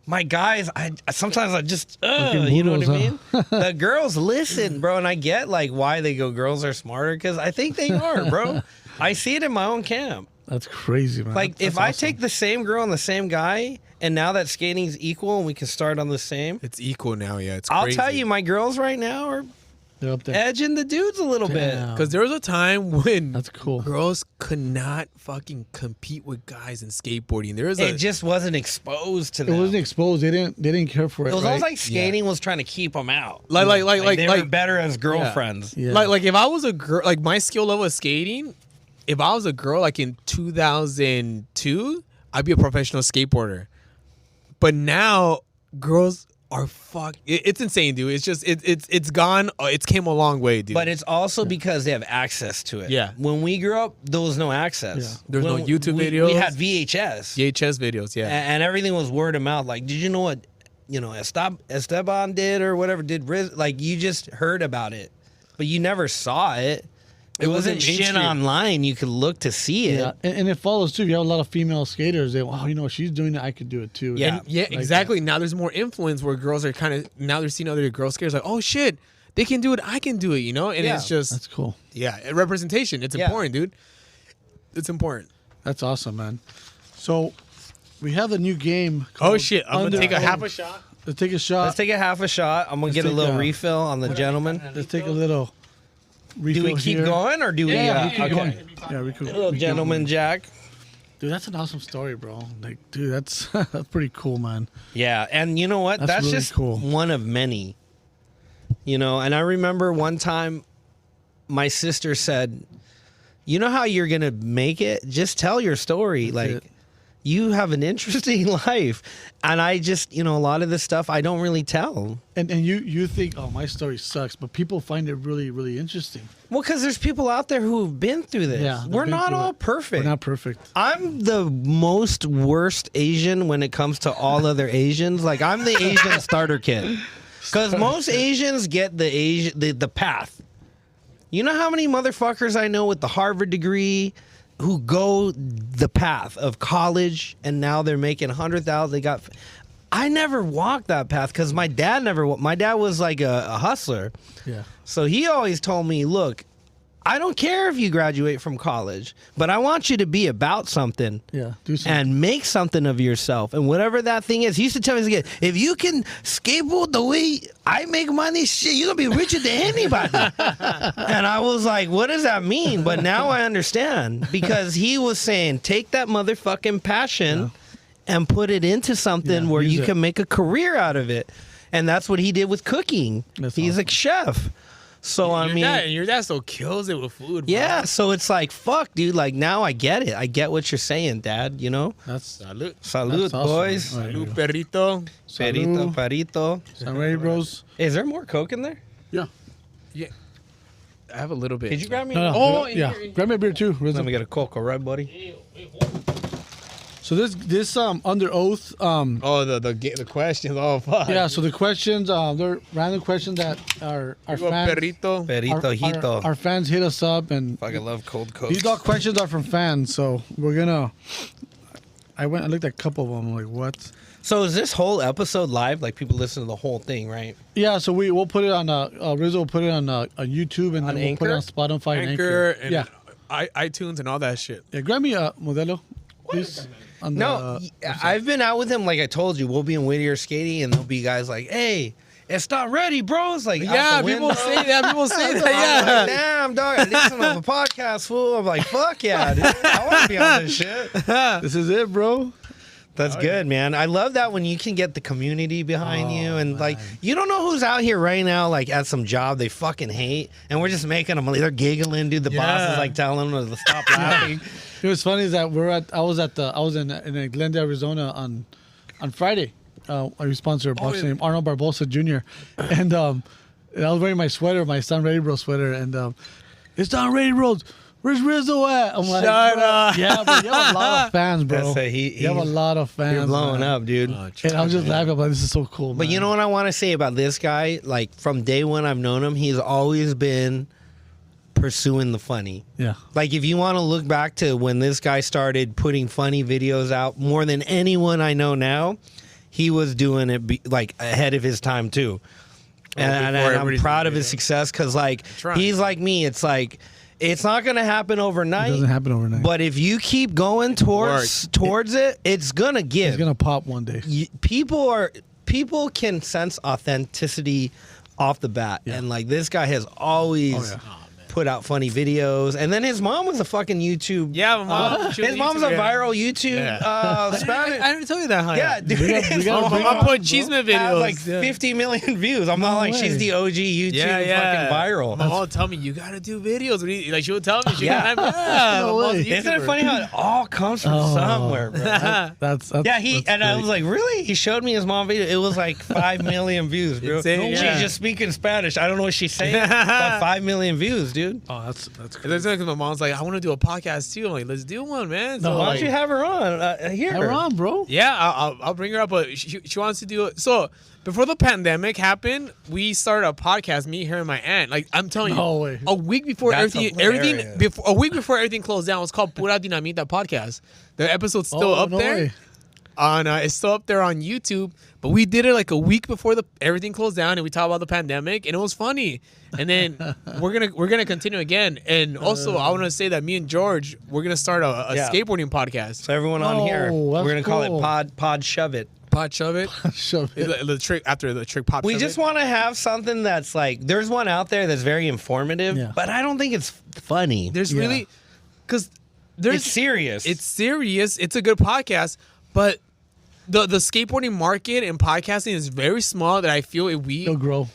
My guys, I sometimes I just, Fucking you know what I boodles, mean? The girls listen, bro, and I get like why they go girls are smarter because I think they are, bro. I see it in my own camp. That's crazy, man. Like That's if I awesome. take the same girl and the same guy, and now that skating's equal and we can start on the same, equal now. Yeah, it's. I'll crazy. tell you, my girls right now are they're up there. edging the dudes a little bit. Damn. Because there was a time when That's cool. girls could not fucking compete with guys in skateboarding. There was a It just wasn't exposed to It them. wasn't exposed. They didn't care for it. It was right? almost like skating was trying to keep them out. like They were better as girlfriends. Yeah. like if I was a girl, like my skill level of skating, if I was a girl like in 2002, I'd be a professional skateboarder. But now girls are it's insane, dude. It's just it's gone. It's came a long way, dude. But it's also because they have access to it. Yeah. When we grew up, there was no access. Yeah. There's no When YouTube we videos. had VHS. VHS videos, yeah. And everything was word of mouth. Like, did you know what, Esteban did or whatever did Riz? Like, you just heard about it, but you never saw it. It wasn't wasn't shit mainstream. online. You could look to see it. Yeah, and it follows too. You have a lot of female skaters. They, wow, you know, she's doing it. I could do it too. Yeah. And yeah, exactly. Now there's more influence where girls are kind of now they're seeing other girl skaters like, oh shit, they can do it, I can do it, you know? And Yeah. it's just That's cool. representation. It's Yeah. important, dude. It's important. That's awesome, man. So we have a new game. Oh called shit, I'm Under gonna take a half a Oath. shot. Let's take a shot. Let's take a half a shot. I'm gonna Let's get a take little a- refill on the gentleman. Let's take a little. Do we refill keep here. going or do we? Yeah, we keep okay. going. Yeah, we could. Little we could- gentleman Jack. Dude, that's an awesome story, bro. Like, dude, that's that's pretty cool, man. Yeah, and you know what? That's That's really just cool. one of many. You know, and I remember one time my sister said, "You know how you're going to make it? Just tell your story. Like it. you have an interesting life." And I just, you know, a lot of this stuff I don't really tell. And you think, oh, my story sucks, but people find it really, really interesting. Well, cuz there's people out there who've been through this. Yeah, they've We're been not through all it. perfect. We're not perfect. I'm the most worst Asian when it comes to all other Asians. Like I'm the Asian starter kit. Because most Asians get the path. You know how many motherfuckers I know with the Harvard degree who go the path of college and now they're making 100,000. They got. I never walked that path because my dad never. My dad was like a hustler, Yeah. so he always told me, "Look, I don't care if you graduate from college, but I want you to be about something." Yeah. Do something. And make something of yourself. And whatever that thing is, he used to tell me again, if you can skateboard the way I make money, shit, you're going to be richer than anybody. And I was like, what does that mean? But now I understand because he was saying, take that motherfucking passion and put it into something Yeah, where use you it. can make a career out of it. And that's what he did with cooking. That's He's awesome. a chef. So I mean, your dad still kills it with food. Bro. yeah. So it's like, fuck, dude. Like now I get it. I get what you're saying, Dad. You know. That's Salud. Salud, That's awesome. boys. All right, Salud, perrito. Perito, perito. Sound ready, bros? Is there more Coke in there? Yeah. Yeah. I have a little bit. Could you grab me? No, no. Oh, yeah. here. Grab me a beer too. Let Rizzo. me get a Coca, right, buddy? So this under oath. Oh, the questions. Oh, fuck. Yeah. So the questions, they're random questions that our Go fans, perrito. Perito, hito. our fans hit us up, and Fucking love cold Coke. these all questions are from fans. So we're gonna. I looked at a couple of them. I'm like, what? So is this whole episode live? Like people listen to the whole thing, right? Yeah. So we'll put it on. Rizzo will put it on YouTube, and On then we'll put it on Anchor? Spotify and Anchor Anchor. and Yeah. iTunes and all that shit. Yeah. Grab me a Modelo, please. On No, I've been out with him. Like I told you, we'll be in Whittier skating, and there'll be guys like, "Hey, it's not ready, bro." It's like, Yeah, out the people window. say that. People say I'm that. like, Yeah. damn, dog. I listen to the podcast, fool. I'm like, fuck yeah, dude. I want to be on this shit. This is it, bro. That's good, man. I love that when you can get the community behind you, and like, you don't know who's out here right now, like at some job they fucking hate, and we're just making them. They're giggling, dude. The boss is like telling them to stop laughing. It was funny is that I was in Glendale, Arizona on Friday. Our sponsor, a boxer named Arnold Barbosa Jr. And I was wearing my sweater, my Son Ready Bro sweater, and it's Don Ready Bros. Where's Rizzo at? I'm like, Shut bro. up. Yeah, but you have a lot of fans, bro. That's you have a lot of fans. You're blowing man. up, dude. And I was just laughing, but this is so cool. But man. you know what I want to say about this guy? Like from day one I've known him, he's always been pursuing the funny. Yeah. Like if you want to look back to when this guy started putting funny videos out more than anyone I know now, he was doing it like ahead of his time too. And I'm everybody's proud doing of his it. success because like trying. he's like me. It's like it's not gonna happen It overnight. doesn't happen overnight. But if you keep going towards it, it's gonna give. It's gonna pop one day. People can sense authenticity off the bat, and like this guy has always put out funny videos. And then his mom was a fucking YouTube. Yeah, my mom. His mom's a viral YouTube Spanish. I didn't tell you that, huh? Yeah, dude. We His gotta mom bring I put cheeseman has videos. like 50 million views. I'm not like way. she's the OG YouTube fucking viral. My mom would tell me you gotta do videos. Like she would tell me, Yeah. my No mom's way. a Isn't it YouTuber. funny how it all comes from somewhere, bro? Uh-huh. That's Yeah, that's I great. was like, really? He showed me his mom video. It was like 5 million views, bro. Insane, yeah. She's just speaking Spanish. I don't know what she's saying. But 5 million views, dude. Oh, that's great. There's because my mom's like, I want to do a podcast too. I'm like, let's do one, man. So Why like, don't you have her on? Here. Have her on, bro. yeah, I'll bring her up, but she wants to do it. So before the pandemic happened, we started a podcast. Me, her, and my aunt. Like I'm telling No you, way. a week before That's everything hilarious. before a week before everything closed down. It was called Pura Dinamita podcast. The episode's still up no there. way. It's still up there on YouTube. But we did it like a week before everything closed down, and we talked about the pandemic, and it was funny. And then we're gonna continue again. And also, I want to say that me and George, we're gonna start a Yeah. skateboarding podcast. So everyone on here, Oh, that's we're gonna call cool. it Pod Shove It. Pod shove it. Shove it. the trick after the trick pop. We shove just it. want to have something that's like. There's one out there that's very informative, Yeah. but I don't think it's funny. There's Yeah. really because there's It's serious. It's serious. It's a good podcast, but the skateboarding market and podcasting is very small. That I feel if It'll grow.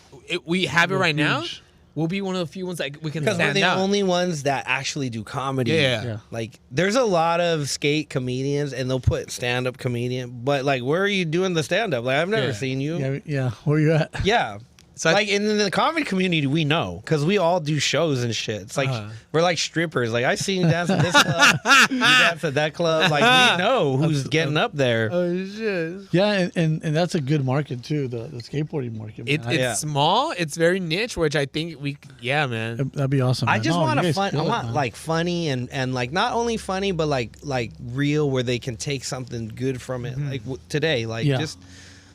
we have it right now, huge. we'll be one of the few ones that we can because we're stand the out. only ones that actually do comedy. Yeah. Like there's a lot of skate comedians, and they'll put stand up comedian, but like, where are you doing the stand up? Like I've never Yeah. seen you. Yeah. Where you at? Yeah. So Like in the comedy community, we know because we all do shows and shit. It's like we're like strippers. Like I seen you dance at this club, you dance at that club. Like we know who's getting up there. oh shit. Yeah, and that's a good market too. The skateboarding market. Man. It's Yeah. small. It's very niche, which I think man. That'd be awesome. I man. just No, want you a guys fun. I kill it, want man. like funny and like not only funny but like real where they can take something good from it. Like today, like Yeah. just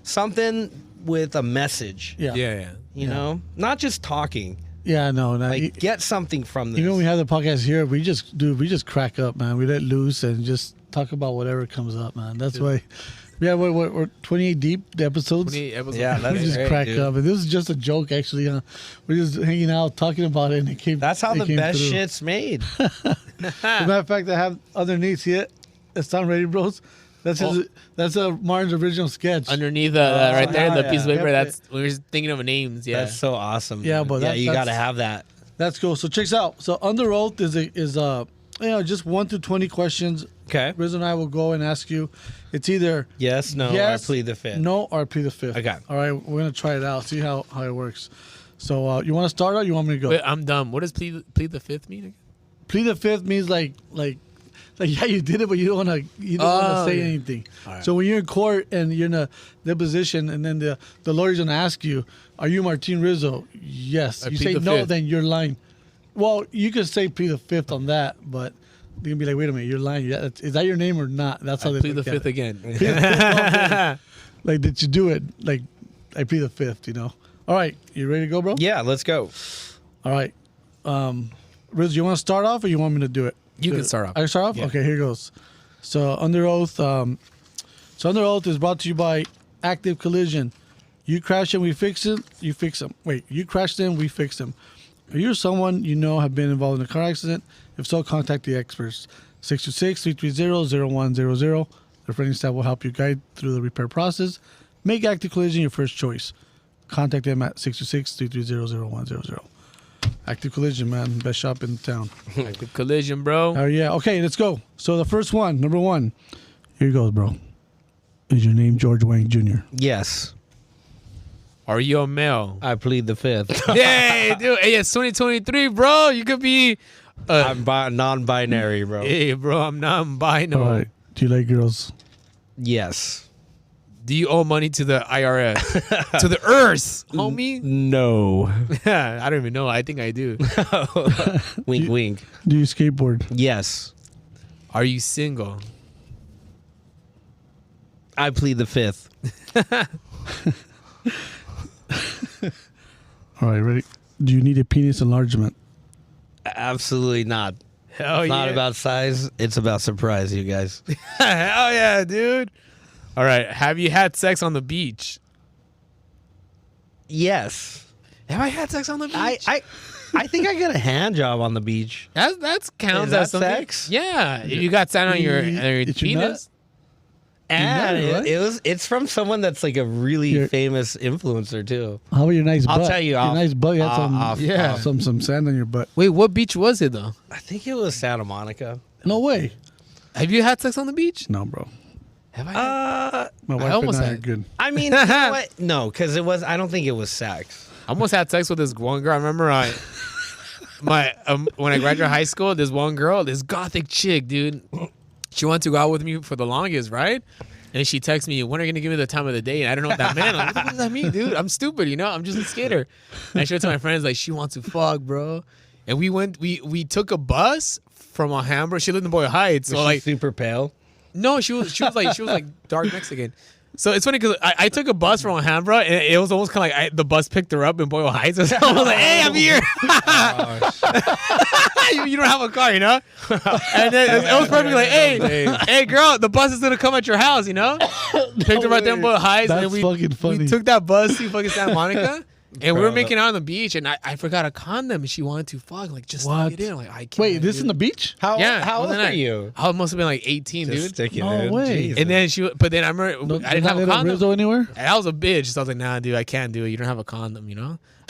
something with a message. Yeah. Yeah. You know, not just talking. Yeah. No. Like get something from this. even when we have the podcast here, we just crack up, man. We let loose and just talk about whatever comes up, man. That's why. Yeah, we're 28 deep the episodes. 28 episodes. Yeah, that's We just great, crack dude. up, and this is just a joke, actually. Huh? We're just hanging out, talking about it, and it came. That's how it the came best through. shit's made. As a matter of fact, I have underneath here. It's Sound Ready Bros. That's Martin's original sketch. Underneath right there, the piece of paper. Yeah. That's we were names of names. Yeah. That's so awesome. Yeah, man. but yeah, you got to that's- have that. That's cool. So check this out. So under oath is just 1 to 20 questions. Okay. Riz and I will go and ask you. It's either Yes, no, yes, or plead the fifth. no, or plead the fifth. Okay. All right, we're gonna try it out. See how it works. So you want to start or you want me to go? Wait, I'm dumb. What does plead the fifth mean again? Plead the fifth means like yeah, you did it, but you don't want to say yeah. anything. right. So when you're in court and you're in a deposition, and then the lawyer's gonna ask you, "Are you Martin Rizzo?" Yes. I You plead say the no, fifth. then you're lying. Well, you could say plead the fifth on that, but they're gonna be like, "Wait a minute, you're lying. Yeah, is that your name or not?" That's how they Plead the look at fifth it. again. Like, did you do it? Like, I plead the fifth. All right, you ready to go, bro? Yeah, let's go. All right. Riz, you want to start off or you want me to do it? You can start off. I can start off? Yeah. Okay, here goes. So under oath, Under Oath is brought to you by Active Collision. You crash them, we fix it. You fix them. Wait, you crash them, we fix them. Are you or someone you know have been involved in a car accident? If so, contact the experts. 626-330-0100. Their friendly staff will help you guide through the repair process. Make Active Collision your first choice. Contact them at 626-330-0100. Active Collision, man. Best shop in town. Active Collision, bro. Oh, yeah. Okay, let's go. So the first one, number one. Here goes, bro. Is your name George Wang Jr.? Yes, Are you a male? I plead the fifth. Hey, dude. Hey, it's 2023, bro. You could be. I'm non-binary, bro. Hey, bro. I'm non-binary. All right. Do you like girls? Yes. Do you owe money to the IRS? To the earth, homie? No. I don't even know. I think I do. Wink, wink. Do you skateboard? Yes. Are you single? I plead the fifth. All right, ready? Do you need a penis enlargement? Absolutely not. Hell It's yeah. not about size. It's about surprise, you guys. Hell yeah, dude. All right. Have you had sex on the beach? Yes. Have I had sex on the beach? I think I got a hand job on the beach. That's counts Is that as something. sex? Yeah. If you got sand on your It's your penis. And know, right? it's from someone that's like a really You're- famous influencer too. How about your nice butt? I'll tell you Your off- nice butt. You had yeah. some sand on your butt. Wait, what beach was it though? I think it was Santa Monica. No way. Have you had sex on the beach? No, bro. Have I? My wife almost and I are had. good. I mean, you know what? No, because it was. I don't think it was sex. I almost had sex with this one girl. I remember when I graduated high school, this one girl, this gothic chick, dude, she wanted to go out with me for the longest, right? And she texted me, when are you going to give me the time of the day? And I don't know what that meant. I'm like, what does that mean, dude? I'm stupid, I'm just a skater. And I showed it to my friends, like, she wants to fuck, bro. And we took a bus from Alhambra. She lived in Boyle Heights. So, Was she like, super pale. no, she was like dark Mexican. So it's funny because I took a bus from Alhambra and it was almost kind of like the bus picked her up in Boyle Heights. So I was like, hey, I'm here. You don't have a car, And then it was perfect. Like, hey, girl, the bus is gonna come at your house, Picked her right there in Boyle Heights. That's and then fucking funny. We took that bus to fucking Santa Monica. And we were making out on the beach, and I forgot a condom, and she wanted to fuck, like, just What? stick it in. Like, I can't. Wait, this dude. in the beach? How How old are you? I must have been like 18, Just dude. stick it No in. way. Jesus. And then but then I remember I didn't have a condom. Rizzo anywhere? And I was a bitch, so I was like, nah, dude, I can't do it. You don't have a condom,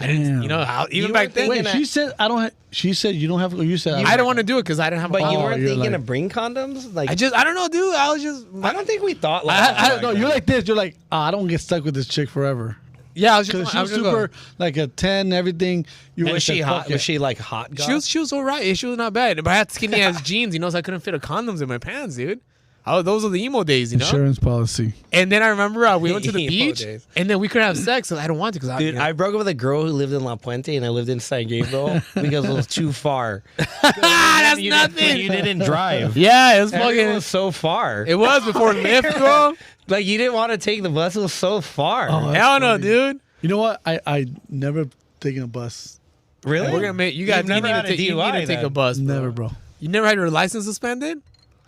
I Damn. didn't, even You back were then. Wait, she said I don't. She said you don't have. Or you said I don't want to do it because I didn't have a But you condom. weren't you're thinking like- to bring condoms? Like I don't know, dude. I was just, I don't think we thought like I- that. I don't know. You're like this. You're like, I don't get stuck with this chick forever. yeah, I was Because just, she I was was just super going. like a 10, everything. You And wish was she that, hot? fuck Was it. she like hot? She was all right. She was not bad. But I had skinny ass jeans, so I couldn't fit a condoms in my pants, dude. Those are the emo days, Insurance policy. And then I remember we went to the Emo beach, days. and then we couldn't have sex, so I don't want to because Dude, I broke up with a girl who lived in La Puente and I lived in San Gabriel because it was too far. that's You nothing. didn't drive. Yeah, it was It fucking. was so far. It was before Lyft, bro. Like you didn't want to take the bus. It was so far. Oh, Hell no, dude. You know what? I never taken a bus. Really? We're gonna make you guys. You've never you had a need to DUI take a then. bus, bro. Never, bro. You never had your license suspended?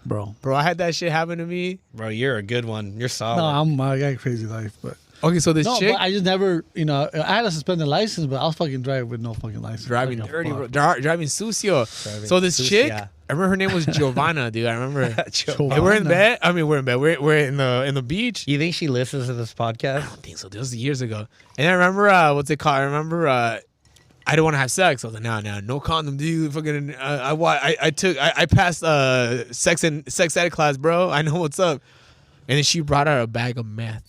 bro. Bro, I had that shit happen to me. Bro, you're a good one. You're solid. No, I got a crazy life, but Okay, so this no, chick but I just never, I had a suspended license, but I'll fucking drive with no fucking license. driving Like a dirty, bro. fuck. Driving sucio. Driving So this sucio. chick, I remember her name was Giovanna, dude. I remember. Giovanna. Hey, we're in bed. I mean, we're in bed. We're in the beach. You think she listens to this podcast? I don't think so. This was years ago. And I remember what's it called? I remember I didn't want to have sex. I was like, nah, no condom, dude. Fucking, I passed sex ed class, bro. I know what's up. And then she brought out a bag of meth.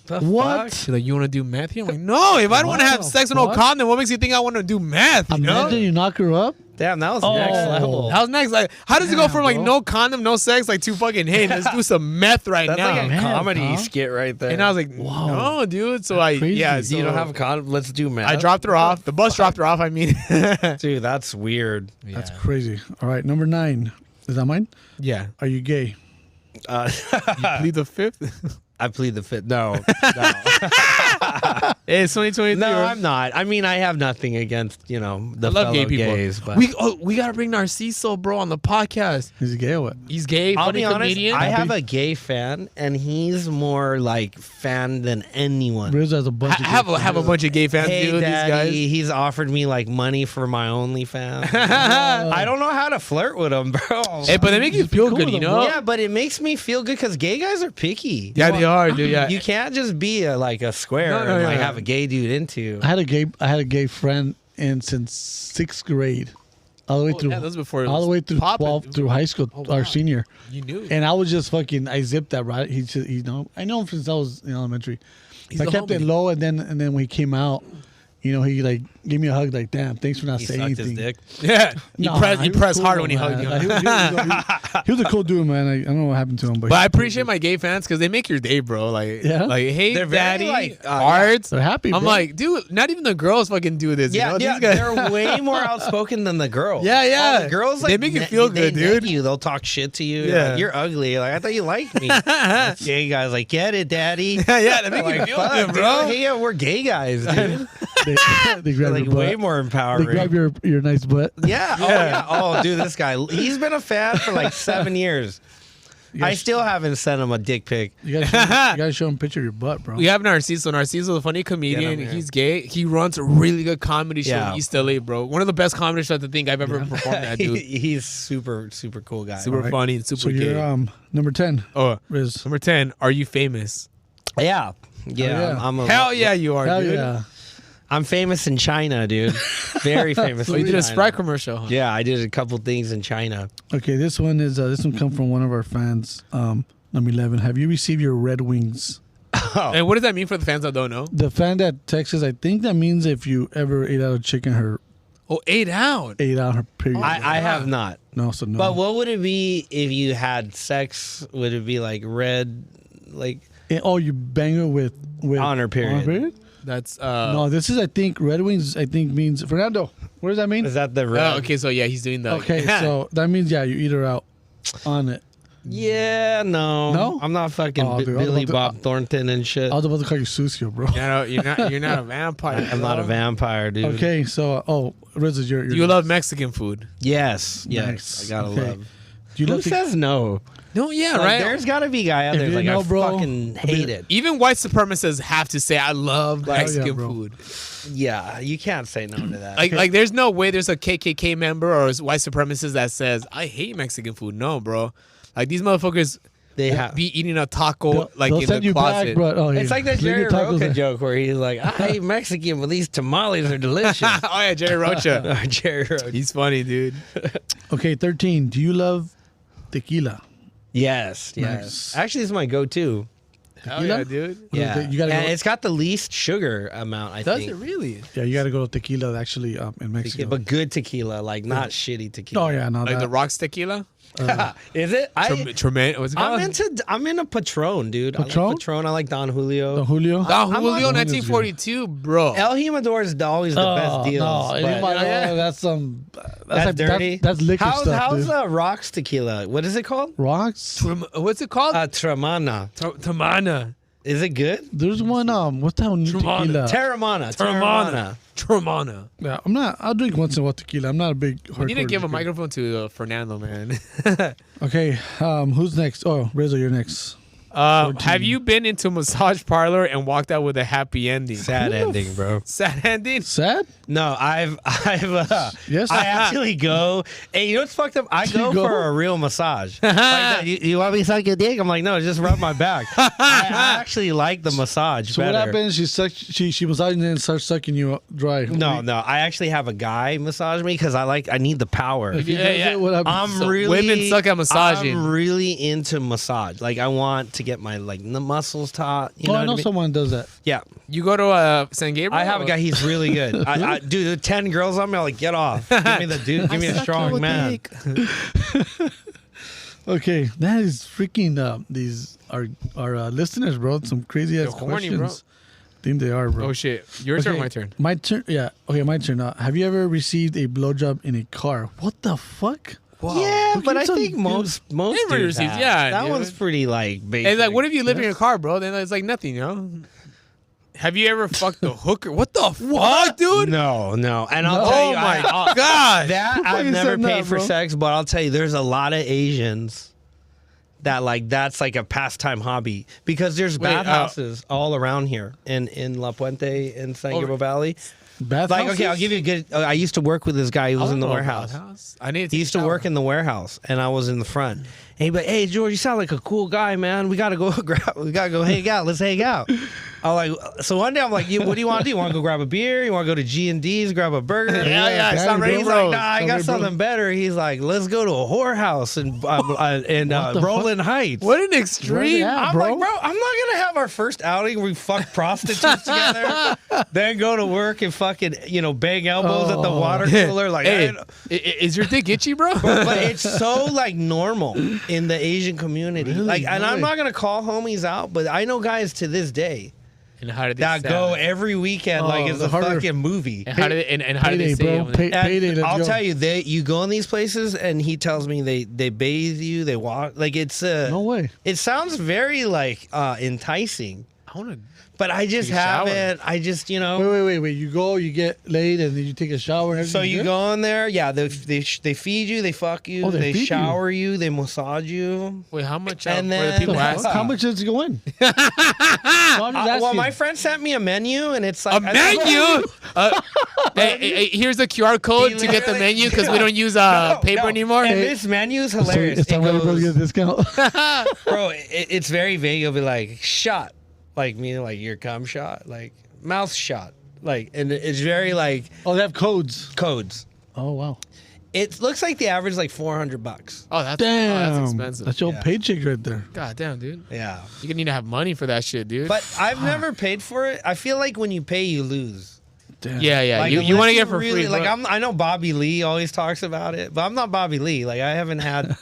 The What? fuck? She's like, you want to do meth here? I'm like, no. If I don't want to have What? sex with no What? condom, what makes you think I want to do meth? You know? Imagine you knock her up. Damn, that was Oh. next level. How's next? Like, how does it go Damn, from like bro. no condom, no sex, like to fucking hey, let's do some meth right That's now? like a Man, comedy huh? skit right there. And I was like, Wow. no, dude. So That's crazy. so you don't have a condom? Let's do math. I dropped her off. The bus dropped her off. I mean, Dude, that's weird. That's crazy. All right, number 9. Is that mine? yeah. Are you gay? Plead the fifth. I plead the fifth. No. Hey, it's 2023. No, bro. I'm not. I mean, I have nothing against, the I love fellow gay people. gays, but We gotta bring Narciso, bro, on the podcast. Is he gay or what? He's gay, I'll funny be honest, comedian. I have a gay fan, and he's more like fan than anyone. Riz has a bunch I of have a bunch of gay fans, Hey, dude. daddy, These he's offered me like money for my OnlyFans. guys. I don't know how to flirt with him, bro. Hey, but they make you Just be feel cool good, with you them, know? Yeah, but it makes me feel good because gay guys are picky. Yeah, they are, dude. Yeah. You can't just be a square No, and like yeah. have a gay dude into. I had a gay friend since 6th grade, all the way through yeah, that was before it all the was way through poppin'. 12 through high school, Oh, wow. our senior. You knew. And I was just fucking, I zipped that right. I know him since I was in elementary. He's So I the kept it homie. low, and then when he came out, he like gave me a hug, like, damn, thanks for not He saying sucked anything. his dick. Yeah. He No, pressed, nah, he was pressed cool, hard when he man. hugged you. Like, he was a cool dude, man. I don't know what happened to him, but But I appreciate my gay fans because they make your day, bro. Like, Yeah? like hey, They're very, daddy, like, hearts. they're happy. I'm bro. like, dude, not even the girls fucking do this. Yeah, you know? yeah, These guys, they're way more outspoken than the girls. Yeah, yeah. Oh, the girls They like make you feel they good, neck dude. You, they'll talk shit to you. Yeah. Like, you're ugly. Like I thought you liked me. Gay guys like get it, daddy. yeah, they make you Like, feel fuck, good, dude. bro. Hey, yeah, we're gay guys, dude. they They're grab like your butt. way more They empowering. grab your nice butt. Yeah. Oh, yeah. Oh, dude, this guy. He's been a fan for like 7 years. I still haven't sent him a dick pic. You gotta show him a picture of your butt, bro. We have Narciso. Narciso's a funny comedian. here. He's gay. He runs a really good comedy show Yeah. in East LA, bro. One of the best comedy shows I think I've ever performed at, dude. He's super cool guy. Super Alright. funny and super So gay. you're number 10. Oh, Riz. number 10. Are you famous? Yeah. yeah. I'm a, Hell yeah, you are, Hell dude. yeah. I'm famous in China, dude. Very famous. So you in did a China. Sprite commercial, huh? Yeah, I did a couple things in China. Okay, this one come from one of our fans. Number 11. Have you received your Red Wings? And what does that mean for the fans that don't know? The fan that texts, I think that means if you ever ate out a chicken, Oh, 8 out. ate out her period. I have not. no, so no. But what would it be if you had sex? Would it be like red, like You bang her with On her period. That's No, this is, I think, Red Wings, I think means, Fernando, what does that mean? is that the red? Oh, okay, so yeah, he's doing the Okay, so that means, you eat her out on it. Yeah, no, No? I'm not fucking Oh, dude, I was Billy about Bob Thornton and shit. I was about to call you Sucio, bro. you're not a vampire. I'm not a vampire, dude. Okay, so, Riz, is your You love Mexican food. Yes, Nice. I gotta Okay. love. Do you Who love to- says no? No, yeah, Like, right. There's gotta be a guy out If there you like know, I bro, fucking hate it. Even white supremacists have to say, "I love Like, Mexican yeah, bro. food." Yeah, you can't say no to that. Like, there's no way there's a KKK member or a white supremacist that says, "I hate Mexican food." No, bro. Like these motherfuckers they have. be eating a taco like they'll in send the you closet. back, bro. Oh, It's like that leave your Jerry tacos Roca there. joke where he's like, I hate Mexican, but these tamales are delicious. Oh yeah, Jerry Rocha. Jerry Roca. He's funny, dude. Okay, 13. Do you love tequila? Yes, yes. Nice. Actually, it's my go-to. Hell Tequila? yeah, dude. What is Yeah, it? You gotta and go- it's got the least sugar amount. I Does think. it really? Yeah, you got to go to tequila actually in Mexico. But good tequila, like not shitty tequila. Oh, yeah, no, Like that, the Rocks tequila? Is it? Tremendous. What's it called? I'm into Patron, dude. I Patron? like Patron. I like Don Julio. Don Julio? Don I'm Julio, on- 1942, bro. El Jimador is always the best deals. No, but- you might- that's some. That's, like, dirty. That's liquor how's stuff, how's dude. Rocks tequila? What is it called? Rocks? What's it called? Tramana. Tamana. Is it good? There's one. What's that one? New tequila. Terramana. Yeah, I'm not. I'll drink once in a while tequila. I'm not a big. We need to hardcore give a drinker. microphone to Fernando, man. Okay. Who's next? Oh, Rizzo, you're next. Have you been into a massage parlor and walked out with a happy ending? Sad ending, bro. Sad ending? Sad? No, I've Yes. I actually go. Hey, you know what's fucked up? I go go? for a real massage. Like, you want me to suck your dick? I'm like, no, just rub my back. I actually like the massage So better. what happens? She massaging it and starts sucking you dry. No, I actually have a guy massage me because I need the power. If he Yeah, does yeah. it, what happens? I'm So really women suck at massaging. I'm really into massage. Like I want to get my the muscles taut. You know I what know I mean? someone does that. Yeah, You go to San Gabriel? I have a guy. He's really good. I dude, 10 girls on me. I'm like, get off. Give me the dude. Give me a strong man. Okay, that is freaking. These are our listeners, bro. Some crazy ass They're horny, questions. bro. I think they are, bro. Oh, shit. Your turn or Okay, my turn? My turn. Yeah. Okay, my turn. Have you ever received a blowjob in a car? What the fuck? Yeah, Look but at I some think most Everybody dudes receives- have. yeah, that dude. one's pretty like basic. It's like, what if you live in your car, bro? Then it's like nothing, you know? Have you ever fucked a hooker? What the fuck, dude? No, and I'll tell Oh you, my God. that I've fucking never said paid that, for bro? sex, but I'll tell you, there's a lot of Asians that that's like a pastime hobby because there's bathhouses all around here in La Puente in San Gabriel Valley. Bath Like, houses? okay, I'll give you a good. I used to work with this guy who was in the warehouse. I need to He used to work in the warehouse, and I was in the front. And he'd be like, "Hey, George, you sound like a cool guy, man. We gotta go hang out. Let's hang out." I'm like, so one day I'm like, what do you want to do? You want to go grab a beer? You want to go to G&D's, grab a burger? Yeah, Daddy, sound ready, He's bro. like, nah, I got something better. He's like, let's go to a whorehouse in the Roland Heights. What an Where they extreme. at? I'm bro? like, bro, I'm not gonna have our first outing where we fuck prostitutes together, then go to work and fucking bang elbows at the water cooler. Like, Hey, is your dick itchy, bro? but it's so like normal in the Asian community. Really? Like, and I'm Really? not gonna call homies out, but I know guys to this day And how did they that say go it? every weekend like it's the a harder- fucking movie. And how did they, and how did they Payday, say bro. it? Pay- And payday, let's I'll go. tell you, you go in these places, and he tells me they bathe you, they walk, like it's No way. It sounds very like enticing, I want to. but I just Take a shower. haven't. I just Wait. You go, you get laid, and then you take a shower. And So everything's you good? go in there, yeah. They feed you, they fuck you, Oh, they they feed you. shower you, they massage you. Wait, how much And were the then- people The asking? How much does it go in? No, I'm just Well, asking. my friend sent me a menu, and it's A like menu? Hey, here's a QR code to get the literally- menu because we don't use paper No. anymore. And this menu is So hilarious. it's It time for everybody to goes, get a discount. bro, it's very vague. It'll be like shot, like meaning like your cum shot, like mouth shot, like, and it's very like Oh, they have codes. codes. Oh wow. It looks like the average like $400. Oh, that's Damn. that's expensive. That's your Yeah. paycheck right there. God damn, dude. Yeah, You need to have money for that shit, dude. but I've never paid for it. I feel like when you pay, you lose. Damn. yeah. Like, you unless want to get for really, free. Like bro. I know Bobby Lee always talks about it, but I'm not Bobby Lee. Like I haven't had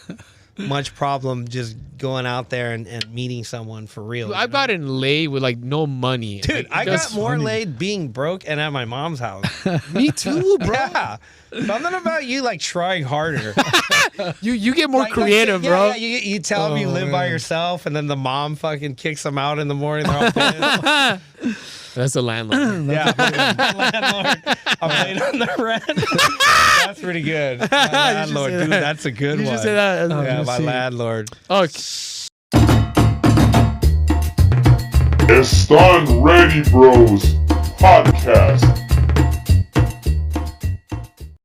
much problem just going out there and meeting someone for real. I've gotten laid with like no money. Dude, Like, I just got more funny. laid being broke and at my mom's house. Me too, bro. Yeah. Something about you like trying harder. You get more Like, creative, yeah, bro. Yeah, you tell them you Oh, live by man. yourself, and then the mom fucking kicks them out in the morning. They're all pissed. That's the landlord. Yeah, landlord. I'm paying on the rent. That's pretty good. My landlord, say dude, that. that's a good You one. should say that. Yeah, Let's my see. landlord. Oh, Están ready, bros. Podcast.